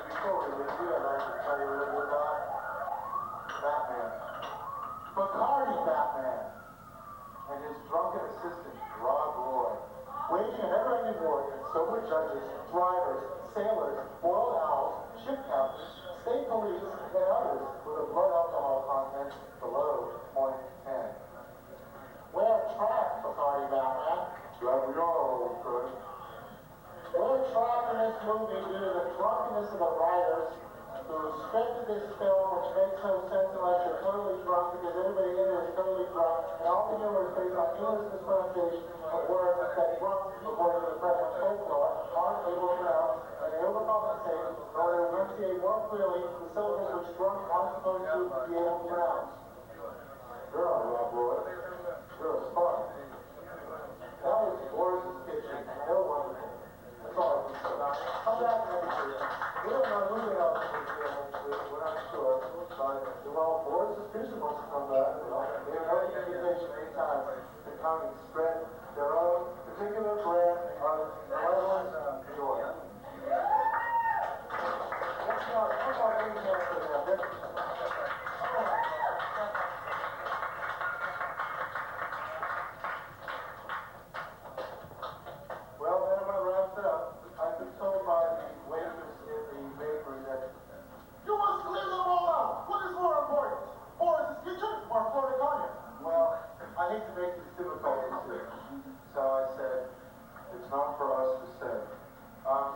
Before we leave you, I'd like to tell you a little bit about Batman. Bacardi Batman and his drunken assistant, Rob Roy, waging a never-ending war against sober judges, drivers, sailors, boiled owls, ship captains, state police, and others with a blood alcohol content below .10. Wear track, Bacardi Batman. That we all could. We're trapped in this movie due to the drunkenness of the writers who scripted this film, which makes no sense unless you're totally drunk, because everybody in it is totally drunk, and all the humor is based on English mispronunciation of words that drunk, according to the French folklore, aren't able to pronounce, and they overcompensate in order to enunciate more clearly the syllables which drunk aren't supposed to be able to pronounce. You're on, Rob Roy. You're a spark. That was Boris's Kitchen. They're wonderful. That's all I can say. Come back next year. We don't know who the else is here next week. We're not sure. But, well, Boris's Kitchen wants to come back. They have no invitation anytime to come and spread their own particular brand of benevolence and joy. Let's not things after them. Well, then I'm going to wrap it up. I've been told by the waitress in the bakery that you must clear them all out. What is more important, Boris's Kitchen or Florida Cognac? Well, I hate to make these difficult decisions, so I said it's not for us to say.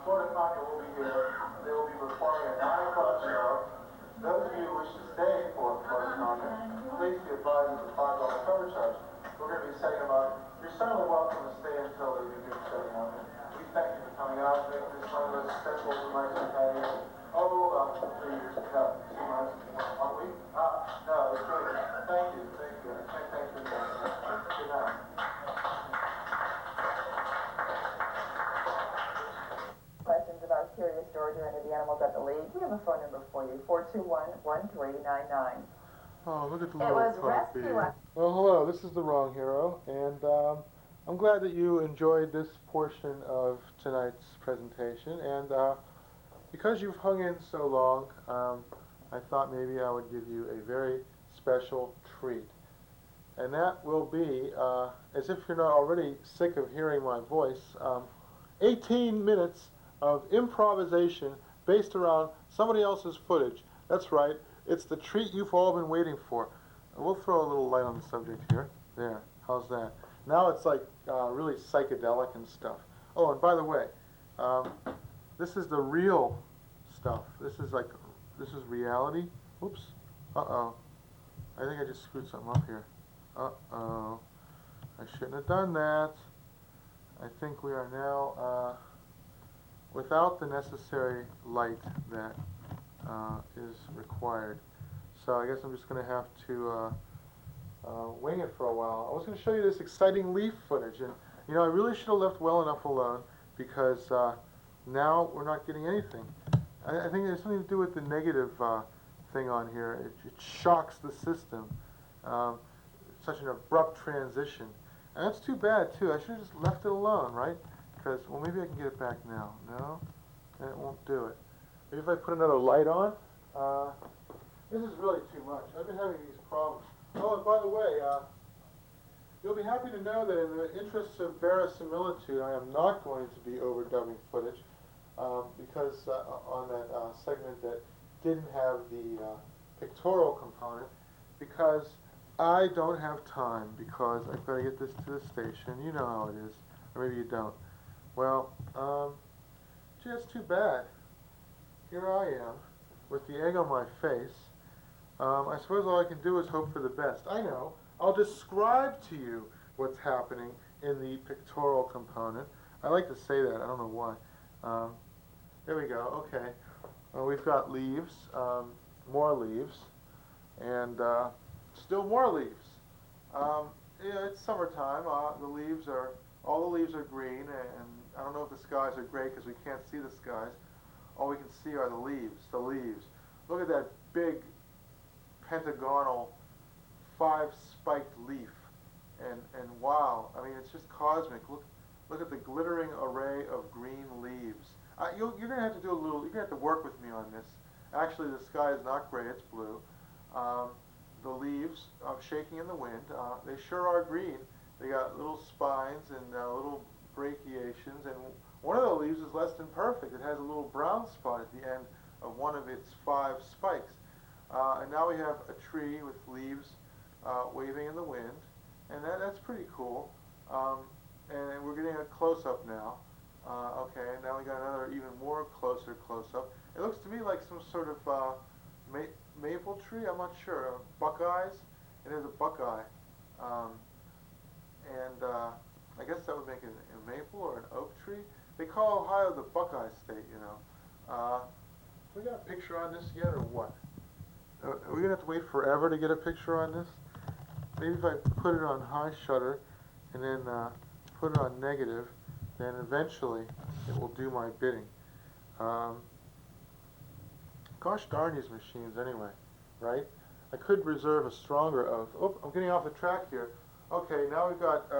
Florida Cognac will be here. They will be performing at 9 o'clock sharp. Those of you who wish to stay for Florida Cognac, please be advised of the $5 cover charge. We're going to be setting them up. You're certainly welcome to stay until the beginning setting up. We thank you for coming out, making this one of those successful we might have had here. Oh, 3 years, no, 2 months, 1 week? No, it's great. Thank you, thank you. I can't thank you enough. Good night. Questions about Curious George or any of the animals at the league, we have a phone number for you, 421-1399. Oh, look at the It little was puppy. rescue. Well, hello, this is the Wrong Hero, and I'm glad that you enjoyed this portion of tonight's presentation, and because you've hung in so long, I thought maybe I would give you a very special treat. and that will be, as if you're not already sick of hearing my voice, 18 minutes of improvisation based around somebody else's footage. That's right, it's the treat you've all been waiting for. And we'll throw a little light on the subject here. There, how's that? Now it's like really psychedelic and stuff. Oh, and by the way, this is the real stuff. This is reality. Oops. Uh-oh. I think I just screwed something up here. Uh-oh. I shouldn't have done that. I think we are now without the necessary light that is required. So I guess I'm just going to have to wing it for a while. I was going to show you this exciting leaf footage, and you know, I really should have left well enough alone, because now we're not getting anything. I think there's something to do with the negative thing on here. It shocks the system. Such an abrupt transition. And that's too bad, too. I should have just left it alone, right? Because, well, maybe I can get it back now. No? And it won't do it. Maybe if I put another light on. This is really too much. I've been having these problems. Oh, and by the way, you'll be happy to know that in the interests of verisimilitude, I am not going to be overdubbing footage, because on that segment that didn't have the pictorial component, because I don't have time, because I've got to get this to the station. You know how it is. Or maybe you don't. Well, gee, that's too bad. Here I am, with the egg on my face. I suppose all I can do is hope for the best. I know. I'll describe to you what's happening in the pictorial component. I like to say that. I don't know why. There we go. Okay. We've got leaves, more leaves, and still more leaves. Yeah, it's summertime. All the leaves are green, and I don't know if the skies are gray because we can't see the skies. All we can see are the leaves. The leaves. Look at that big pentagonal 5-spiked leaf, and wow, I mean, it's just cosmic. Look at the glittering array of green leaves. You're gonna have to do a little. You're gonna have to work with me on this. Actually, the sky is not gray; it's blue. The leaves shaking in the wind. They sure are green. They got little spines and little brachiations, and one of the leaves is less than perfect. It has a little brown spot at the end of one of its 5 spikes. And now we have a tree with leaves waving in the wind, and that's pretty cool. And we're getting a close-up now. Okay, and now we got another even more closer close-up. It looks to me like some sort of maple tree. I'm not sure. Buckeyes. It is a buckeye. I guess that would make it a maple or an oak tree. They call Ohio the Buckeye State, you know. We got a picture on this yet, or what? Are we going to have to wait forever to get a picture on this? Maybe if I put it on high shutter and then put it on negative, then eventually it will do my bidding. Gosh darn these machines anyway, right? I could reserve a stronger oath. Oh, I'm getting off the track here. Okay, now we've got,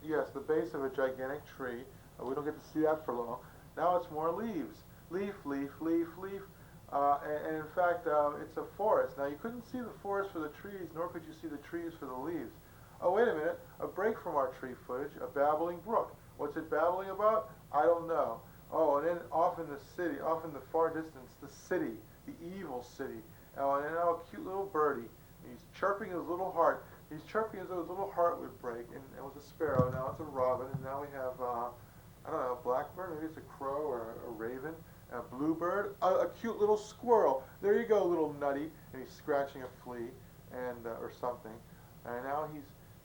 yes, the base of a gigantic tree. We don't get to see that for long. Now it's more leaves. Leaf, leaf, leaf, leaf. And in fact, it's a forest. Now, you couldn't see the forest for the trees, nor could you see the trees for the leaves. Oh, wait a minute. A break from our tree footage, a babbling brook. What's it babbling about? I don't know. Oh, and then off in the city, off in the far distance, the city, the evil city. Oh, and then now a cute little birdie. He's chirping his little heart. He's chirping as though his little heart would break. And it was a sparrow. Now it's a robin. And now we have, I don't know, a blackbird. Maybe it's a crow or a raven. A bluebird, a cute little squirrel. There you go, little nutty. And he's scratching a flea, and or something. And now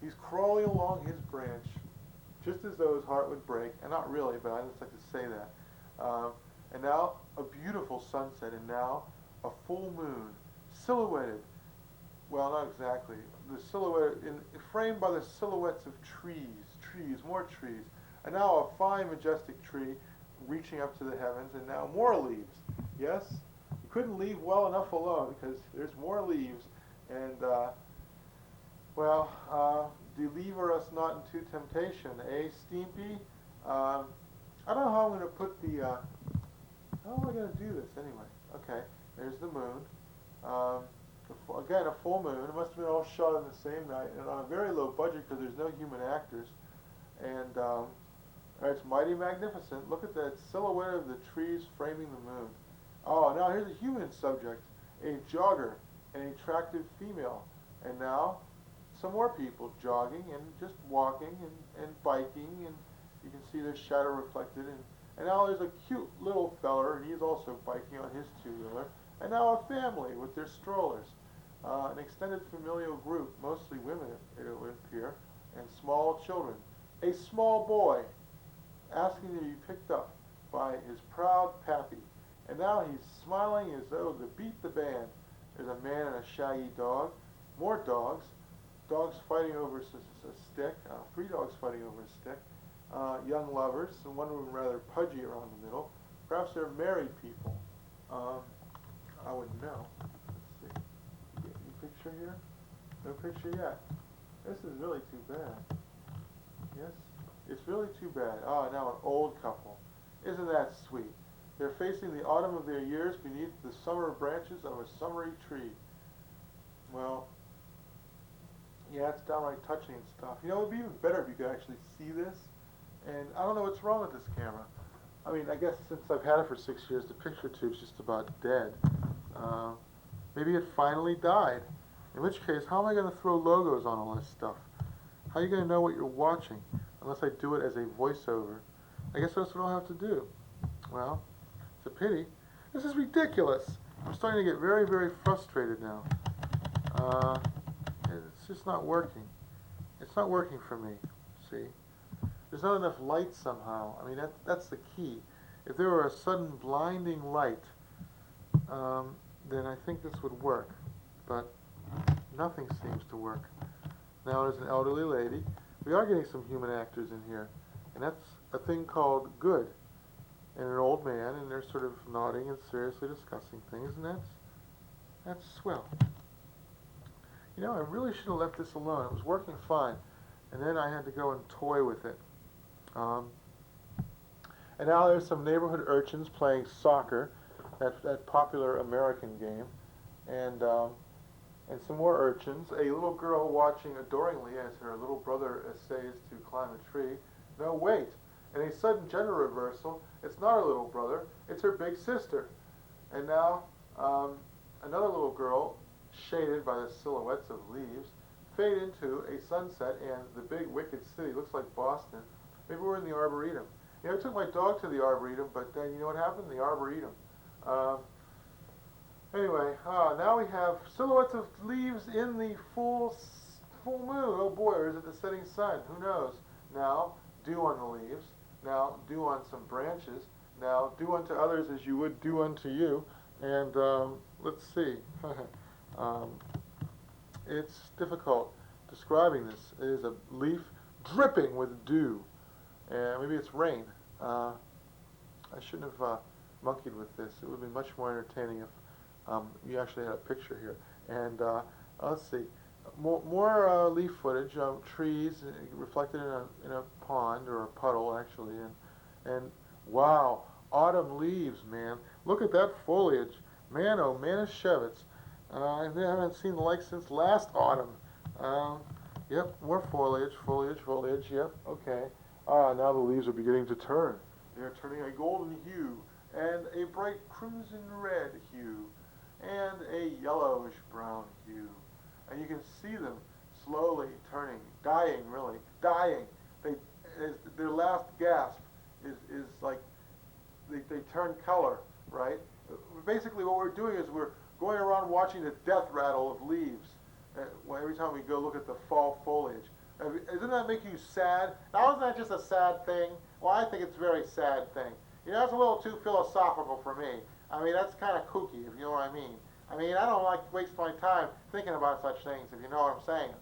he's crawling along his branch, just as though his heart would break. And not really, but I just like to say that. And now a beautiful sunset, and now a full moon, silhouetted. Well, not exactly. The silhouette, framed by the silhouettes of trees, more trees. And now a fine, majestic tree, reaching up to the heavens, and now more leaves. Yes, you couldn't leave well enough alone because there's more leaves, and well, deliver us not into temptation, eh, Steampy? I don't know how I'm going to put the. How am I going to do this anyway? Okay, there's the moon. Again, a full moon. It must have been all shot on the same night and on a very low budget because there's no human actors. And it's mighty magnificent. Look at that silhouette of the trees framing the moon. Oh, now here's a human subject, a jogger, an attractive female. And now some more people jogging and just walking and biking, and you can see their shadow reflected. And now there's a cute little feller, and he's also biking on his two-wheeler. And now a family with their strollers. An extended familial group, mostly women it would appear, and small children. A small boy asking to be picked up by his proud pappy. And now he's smiling as though to beat the band. There's a man and a shaggy dog. More dogs. Dogs fighting over a stick. 3 dogs fighting over a stick. Young lovers, and one of them rather pudgy around the middle. Perhaps they're married people. I wouldn't know. Let's see. You get any picture here? No picture yet. This is really too bad. Yes? It's really too bad. Ah, now an old couple. Isn't that sweet? They're facing the autumn of their years beneath the summer branches of a summery tree. Well, yeah, it's downright touching and stuff. You know, it would be even better if you could actually see this. And I don't know what's wrong with this camera. I mean, I guess since I've had it for 6 years, the picture tube's just about dead. Maybe it finally died. In which case, how am I going to throw logos on all this stuff? How are you going to know what you're watching unless I do it as a voiceover? I guess that's what I'll have to do. Well, it's a pity. This is ridiculous. I'm starting to get very, very frustrated now. It's just not working. It's not working for me, see? There's not enough light somehow. I mean, that's the key. If there were a sudden blinding light, then I think this would work. But nothing seems to work. Now there's an elderly lady. We are getting some human actors in here. And that's a thing called good. And an old man, and they're sort of nodding and seriously discussing things, and that's swell. You know, I really should have left this alone. It was working fine. And then I had to go and toy with it. And now there's some neighborhood urchins playing soccer, that popular American game, and some more urchins. A little girl watching adoringly as her little brother essays to climb a tree. No, wait. In a sudden gender reversal, it's not her little brother, it's her big sister. And now, another little girl, shaded by the silhouettes of leaves, fade into a sunset and the big wicked city. Looks like Boston. Maybe we're in the Arboretum. You know, I took my dog to the Arboretum, but then you know what happened? The Arboretum. Anyway, now we have silhouettes of leaves in the full moon. Oh boy, or is it the setting sun? Who knows? Now, dew on the leaves. Now, dew on some branches. Now, do unto others as you would do unto you. And let's see. It's difficult describing this. It is a leaf dripping with dew. And maybe it's rain. I shouldn't have monkeyed with this. It would have been much more entertaining if you actually had a picture here. And let's see. More leaf footage, trees reflected in a pond or a puddle actually, and wow, autumn leaves, man. Look at that foliage, man. Oh, Manischewitz. I haven't seen the like since last autumn. Yep, more foliage. Yep, okay. Now the leaves are beginning to turn. They're turning a golden hue and a bright crimson red hue and a yellowish brown hue. And you can see them slowly turning, dying, really, dying. Their last gasp is like they turn color, right? Basically, what we're doing is we're going around watching the death rattle of leaves every time we go look at the fall foliage. Doesn't that make you sad? Now, isn't that just a sad thing? Well, I think it's a very sad thing. You know, that's a little too philosophical for me. I mean, that's kind of kooky, if you know what I mean. I mean, I don't like to waste my time thinking about such things, if you know what I'm saying.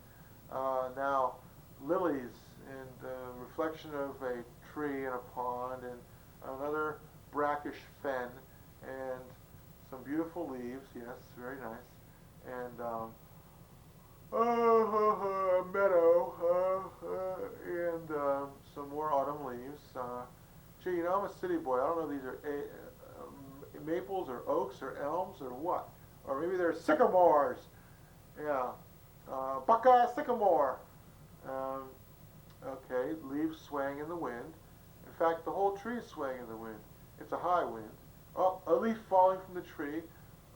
Now, lilies and reflection of a tree in a pond and another brackish fen and some beautiful leaves, yes, very nice. And a meadow and some more autumn leaves. Gee, you know, I'm a city boy. I don't know if these are maples or oaks or elms or what. Or maybe they're sycamores. Yeah. Buckeye sycamore. Um, okay, leaves swaying in the wind. In fact, the whole tree is swaying in the wind. It's a high wind. Oh, a leaf falling from the tree.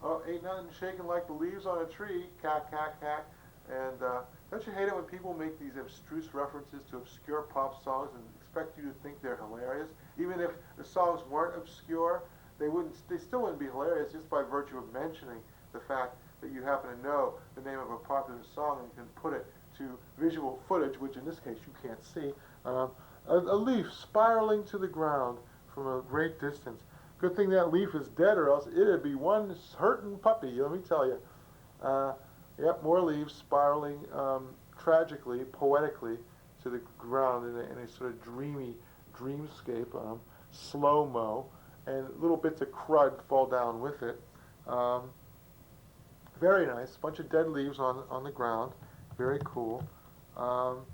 Oh, ain't nothing shaking like the leaves on a tree. Cack, cack, cack. And don't you hate it when people make these abstruse references to obscure pop songs and expect you to think they're hilarious? Even if the songs weren't obscure, they still wouldn't be hilarious just by virtue of mentioning the fact that you happen to know the name of a popular song and you can put it to visual footage, which in this case you can't see. Um, a leaf spiraling to the ground from a great distance. Good thing that leaf is dead, or else it'd be one hurting puppy, let me tell you. Uh, yep, more leaves spiraling tragically, poetically to the ground in a sort of dreamy dreamscape, slow-mo, and little bits of crud fall down with it. Um, Very nice, bunch of dead leaves on the ground, very cool. Um,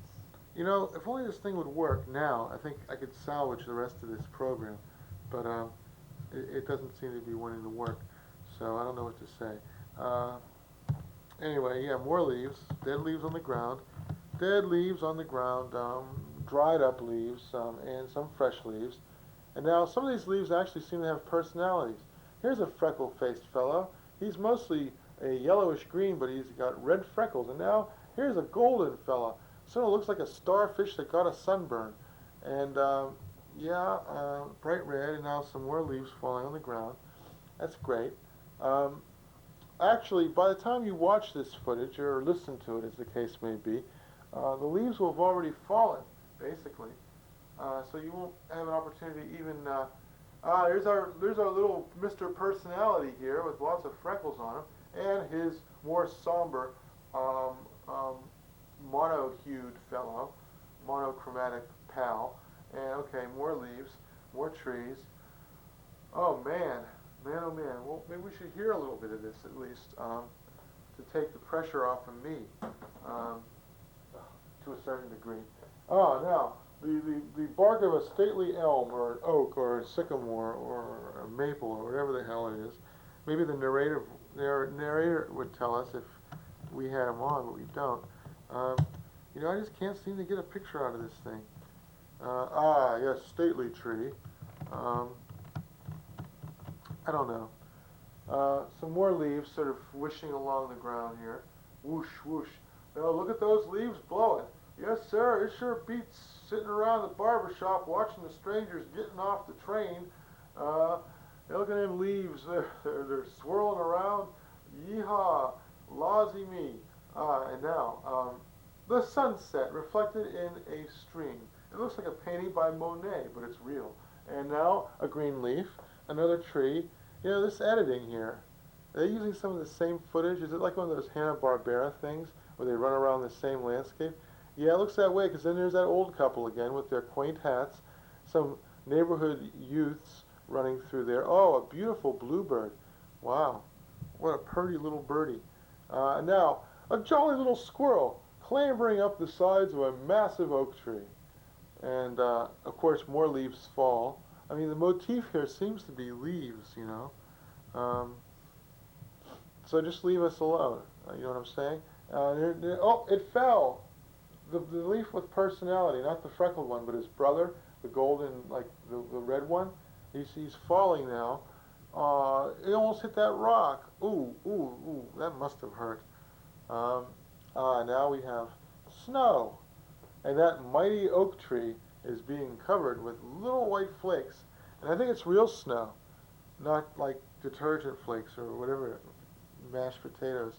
you know, if only this thing would work now, I think I could salvage the rest of this program, but it doesn't seem to be wanting to work, so I don't know what to say. Uh, anyway, yeah, more leaves, dead leaves on the ground, dead leaves on the ground, dried up leaves, and some fresh leaves. And now some of these leaves actually seem to have personalities. Here's a freckle-faced fellow. He's mostly a yellowish green, but he's got red freckles. And now here's a golden fella. Sort of looks like a starfish that got a sunburn. And yeah, bright red, and now some more leaves falling on the ground. That's great. Um, Actually, by the time you watch this footage, or listen to it as the case may be, the leaves will have already fallen, basically. So you won't have an opportunity to even, there's our little Mr. Personality here with lots of freckles on him, and his more somber, um, um, mono-hued fellow, monochromatic pal. And okay, more leaves, more trees. Oh man, man, oh man. Well, maybe we should hear a little bit of this at least, to take the pressure off of me, um, to a certain degree. Oh, now, the bark of a stately elm, or an oak, or a sycamore, or a maple, or whatever the hell it is. Maybe the narrator would tell us if we had him on, but we don't. Um, you know, I just can't seem to get a picture out of this thing. Yes, stately tree. Um, I don't know. Some more leaves sort of wishing along the ground here. Whoosh, whoosh. Now look at those leaves blowing. Yes, sir, it sure beats sitting around the barber shop watching the strangers getting off the train. Look at them leaves. They're swirling around. Yeehaw. Lawsy me. And now, the sunset reflected in a stream. It looks like a painting by Monet, but it's real. And now, a green leaf, another tree. You know, this editing here, are they using some of the same footage? Is it like one of those Hanna-Barbera things where they run around the same landscape? Yeah, it looks that way, because then there's that old couple again with their quaint hats, some neighborhood youths running through there. Oh, a beautiful bluebird. Wow, what a pretty little birdie. Now, a jolly little squirrel clambering up the sides of a massive oak tree. And, of course, more leaves fall. I mean, the motif here seems to be leaves, you know. Um, so just leave us alone. You know what I'm saying? Oh, it fell. The leaf with personality, not the freckled one, but his brother, the golden, like the red one. He's falling now. He almost hit that rock. Ooh, ooh, ooh, that must have hurt. Um, Now we have snow. And that mighty oak tree is being covered with little white flakes. And I think it's real snow, not like detergent flakes or whatever, mashed potatoes.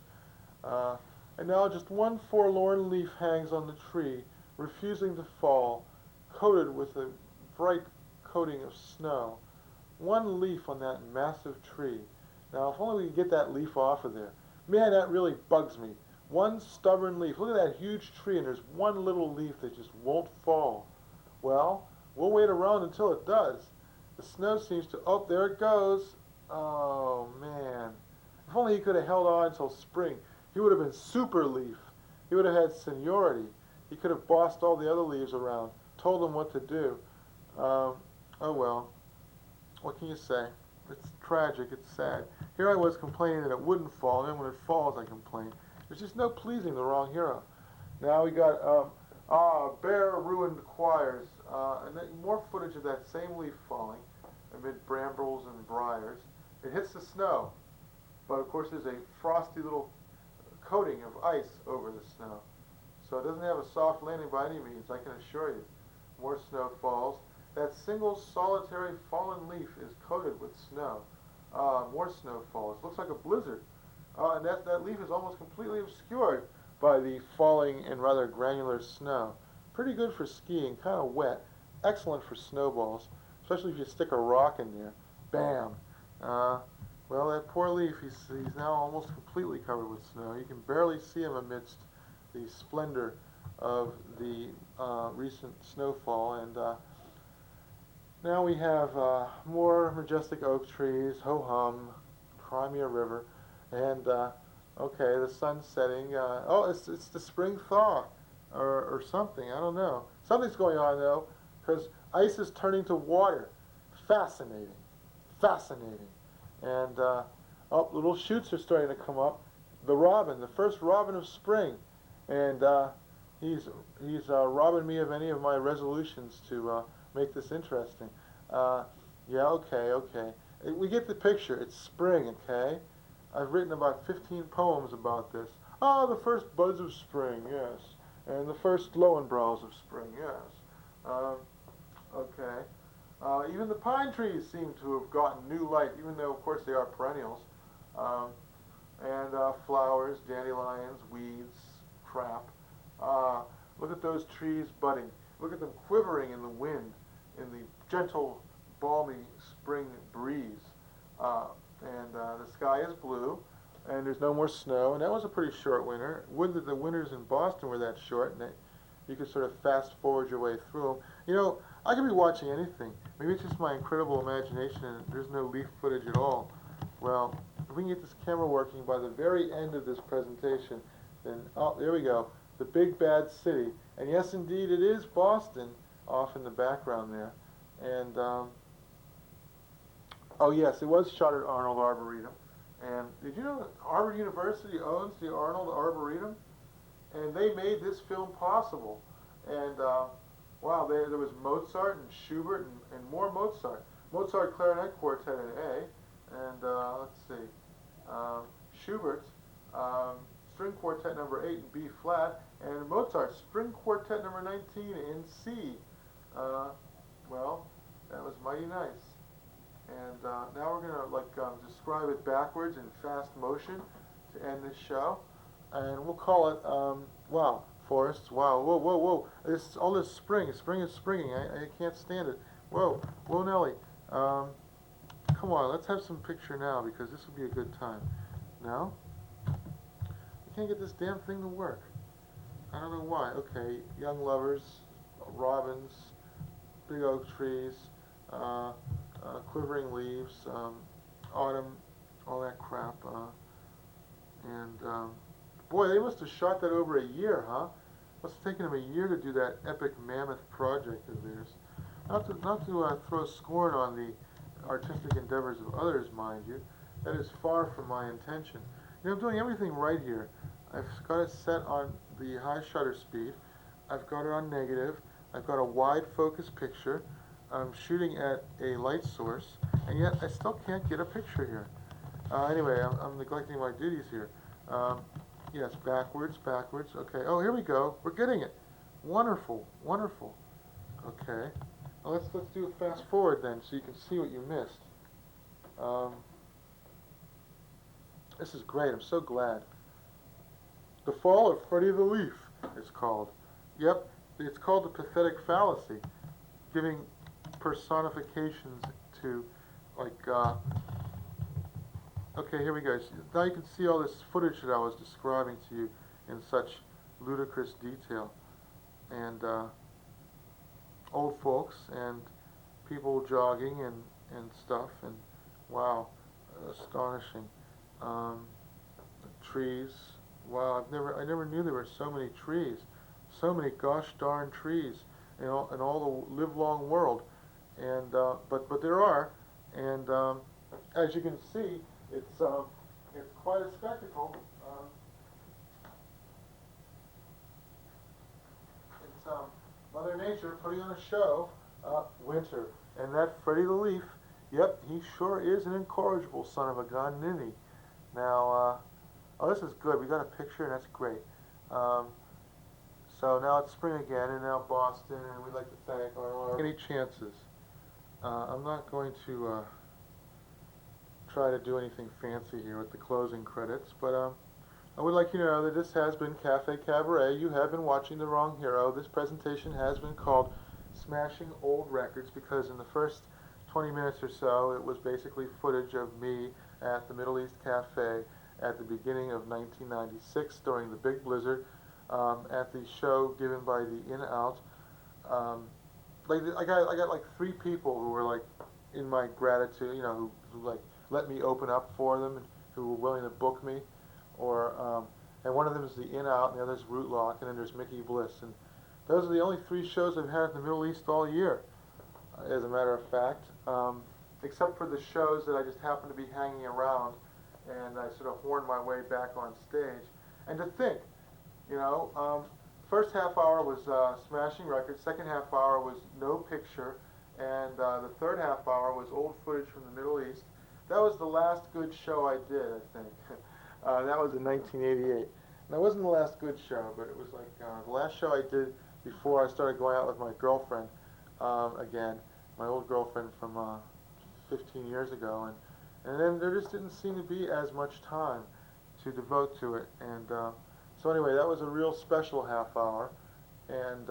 And now just one forlorn leaf hangs on the tree, refusing to fall, coated with a bright coating of snow. One leaf on that massive tree. Now, if only we could get that leaf off of there. Man, that really bugs me. One stubborn leaf. Look at that huge tree, and there's one little leaf that just won't fall. Well, we'll wait around until it does. The snow seems to... Oh, there it goes. Oh, man. If only he could have held on until spring. He would have been super leaf. He would have had seniority. He could have bossed all the other leaves around, told them what to do. Oh, well. What can you say? It's tragic. It's sad. Here I was complaining that it wouldn't fall, and then when it falls, I complain. There's just no pleasing the wrong hero. Now we got bare ruined choirs, and then more footage of that same leaf falling amid brambles and briars. It hits the snow, but of course there's a frosty little coating of ice over the snow. So it doesn't have a soft landing by any means, I can assure you. More snow falls. That single solitary fallen leaf is coated with snow. More snow falls. Looks like a blizzard. And that leaf is almost completely obscured by the falling and rather granular snow. Pretty good for skiing, kind of wet. Excellent for snowballs, especially if you stick a rock in there. Bam! Well, that poor leaf, he's now almost completely covered with snow. You can barely see him amidst the splendor of the recent snowfall. And now we have more majestic oak trees, ho-hum, Crimea River, and okay, the sun's setting. Oh, it's the spring thaw, or something. I don't know. Something's going on though, because ice is turning to water. Fascinating, fascinating. And oh, little shoots are starting to come up. The robin, the first robin of spring, and he's robbing me of any of my resolutions to make this interesting. Yeah, okay. We get the picture. It's spring, okay? I've written about 15 poems about this. Oh, the first buds of spring, yes. And the first Lowenbrows of spring, yes. Okay. Even the pine trees seem to have gotten new life, even though, of course, they are perennials. And flowers, dandelions, weeds, crap. Look at those trees budding. Look at them quivering in the wind, in the gentle, balmy spring breeze. And the sky is blue, and there's no more snow, and that was a pretty short winter. Would that the winters in Boston were that short, and that you could sort of fast forward your way through them. You know, I could be watching anything. Maybe it's just my incredible imagination, and there's no leaf footage at all. Well, if we can get this camera working by the very end of this presentation, then, oh, there we go, the big bad city. And yes, indeed, it is Boston off in the background there. And, oh yes, it was shot at Arnold Arboretum. And did you know that Harvard University owns the Arnold Arboretum? And they made this film possible. And wow, there was Mozart and Schubert and more Mozart. Mozart Clarinet Quartet in A, and let's see, Schubert String Quartet number 8 in B flat, and Mozart String Quartet number 19 in C. Well, that was mighty nice. And now we're going to describe it backwards in fast motion to end this show. And we'll call it, wow, forests, wow, whoa. All this spring is springing. I can't stand it. Whoa, Nelly. Come on, let's have some picture now, because this will be a good time. No? I can't get this damn thing to work. I don't know why. Okay, young lovers, robins, big oak trees, quivering leaves, autumn, all that crap. Boy, they must have shot that over a year, huh? Must have taken them a year to do that epic mammoth project of theirs. Not to throw scorn on the artistic endeavors of others, mind you. That is far from my intention. You know, I'm doing everything right here. I've got it set on the high shutter speed. I've got it on negative. I've got a wide focus picture. I'm shooting at a light source, and yet I still can't get a picture here. Anyway, I'm neglecting my duties here. Yes, backwards. Okay. Oh, here we go. We're getting it. Wonderful. Okay. Well, let's do a fast forward then, so you can see what you missed. This is great. I'm so glad. The Fall of Freddie the Leaf, it's called. Yep, it's called the pathetic fallacy, giving personifications to, like, okay, here we go. Now you can see all this footage that I was describing to you in such ludicrous detail. And old folks and people jogging and stuff, and wow, astonishing. Trees. Wow, I never knew there were so many trees, so many gosh darn trees in all the livelong world, and but there are, and as you can see, it's quite a spectacle. Mother Nature putting on a show, winter. And that Freddie the Leaf, yep, he sure is an incorrigible son of a gun, isn't he? Now, oh, this is good. We got a picture, and that's great. So now it's spring again, and now Boston, and we'd like to thank our any chances. I'm not going to try to do anything fancy here with the closing credits, but I would like you to know that this has been Cafe Cabaret. You have been watching The Wrong Hero. This presentation has been called Smashing Old Records because in the first 20 minutes or so it was basically footage of me at the Middle East Cafe at the beginning of 1996 during the big blizzard, at the show given by the In-Out. I got like 3 people who were like in my gratitude, you know, who like let me open up for them and who were willing to book me, or and one of them is the In-Out and the other is Rootlock, and then there's Mickey Bliss, and those are the only 3 shows I've had in the Middle East all year, as a matter of fact, except for the shows that I just happened to be hanging around and I sort of horned my way back on stage. And to think, you know, first half hour was Smashing Records, second half hour was No Picture, and the third half hour was old footage from the Middle East. That was the last good show I did, I think. That was in 1988. And that wasn't the last good show, but it was like the last show I did before I started going out with my girlfriend again, my old girlfriend from 15 years ago, and then there just didn't seem to be as much time to devote to it, and so anyway, that was a real special half hour, and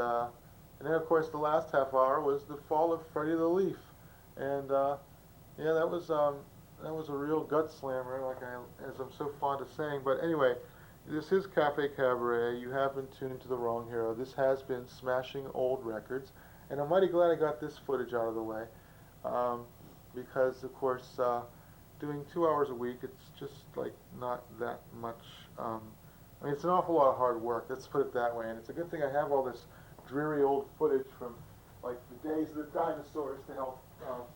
then of course the last half hour was the fall of Freddie the Leaf, and yeah, that was a real gut slammer, as I'm so fond of saying. But anyway, this is Cafe Cabaret. You have been tuned to The Wrong Hero. This has been Smashing Old Records, and I'm mighty glad I got this footage out of the way, because of course doing 2 hours a week, it's just like not that much. I mean, it's an awful lot of hard work. Let's put it that way. And it's a good thing I have all this dreary old footage from like the days of the dinosaurs to help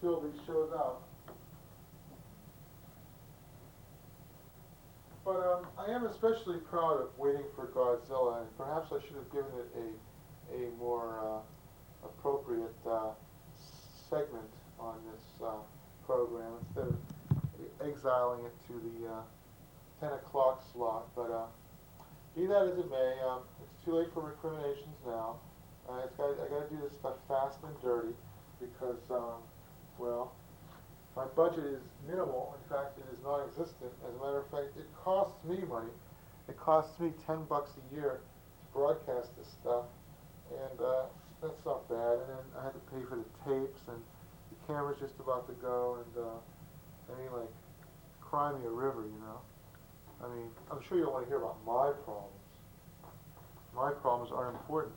fill these shows out. But I am especially proud of Waiting for Godzilla, and perhaps I should have given it a more appropriate segment on this program instead of exiling it to the 10 o'clock slot. But be that as it may, it's too late for recriminations now. I got to do this stuff fast and dirty because, well, my budget is minimal. In fact, it is non-existent. As a matter of fact, it costs me money. It costs me $10 a year to broadcast this stuff, and that's not bad. And then I had to pay for the tapes, and the camera's just about to go, and I mean, like, cry me a river, you know? I mean, I'm sure you don't want to hear about my problems. My problems aren't important.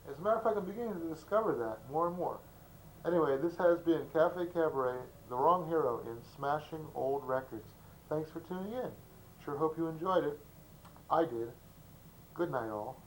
As a matter of fact, I'm beginning to discover that more and more. Anyway, this has been Cafe Cabaret, The Wrong Hero in Smashing Old Records. Thanks for tuning in. Sure hope you enjoyed it. I did. Good night, all.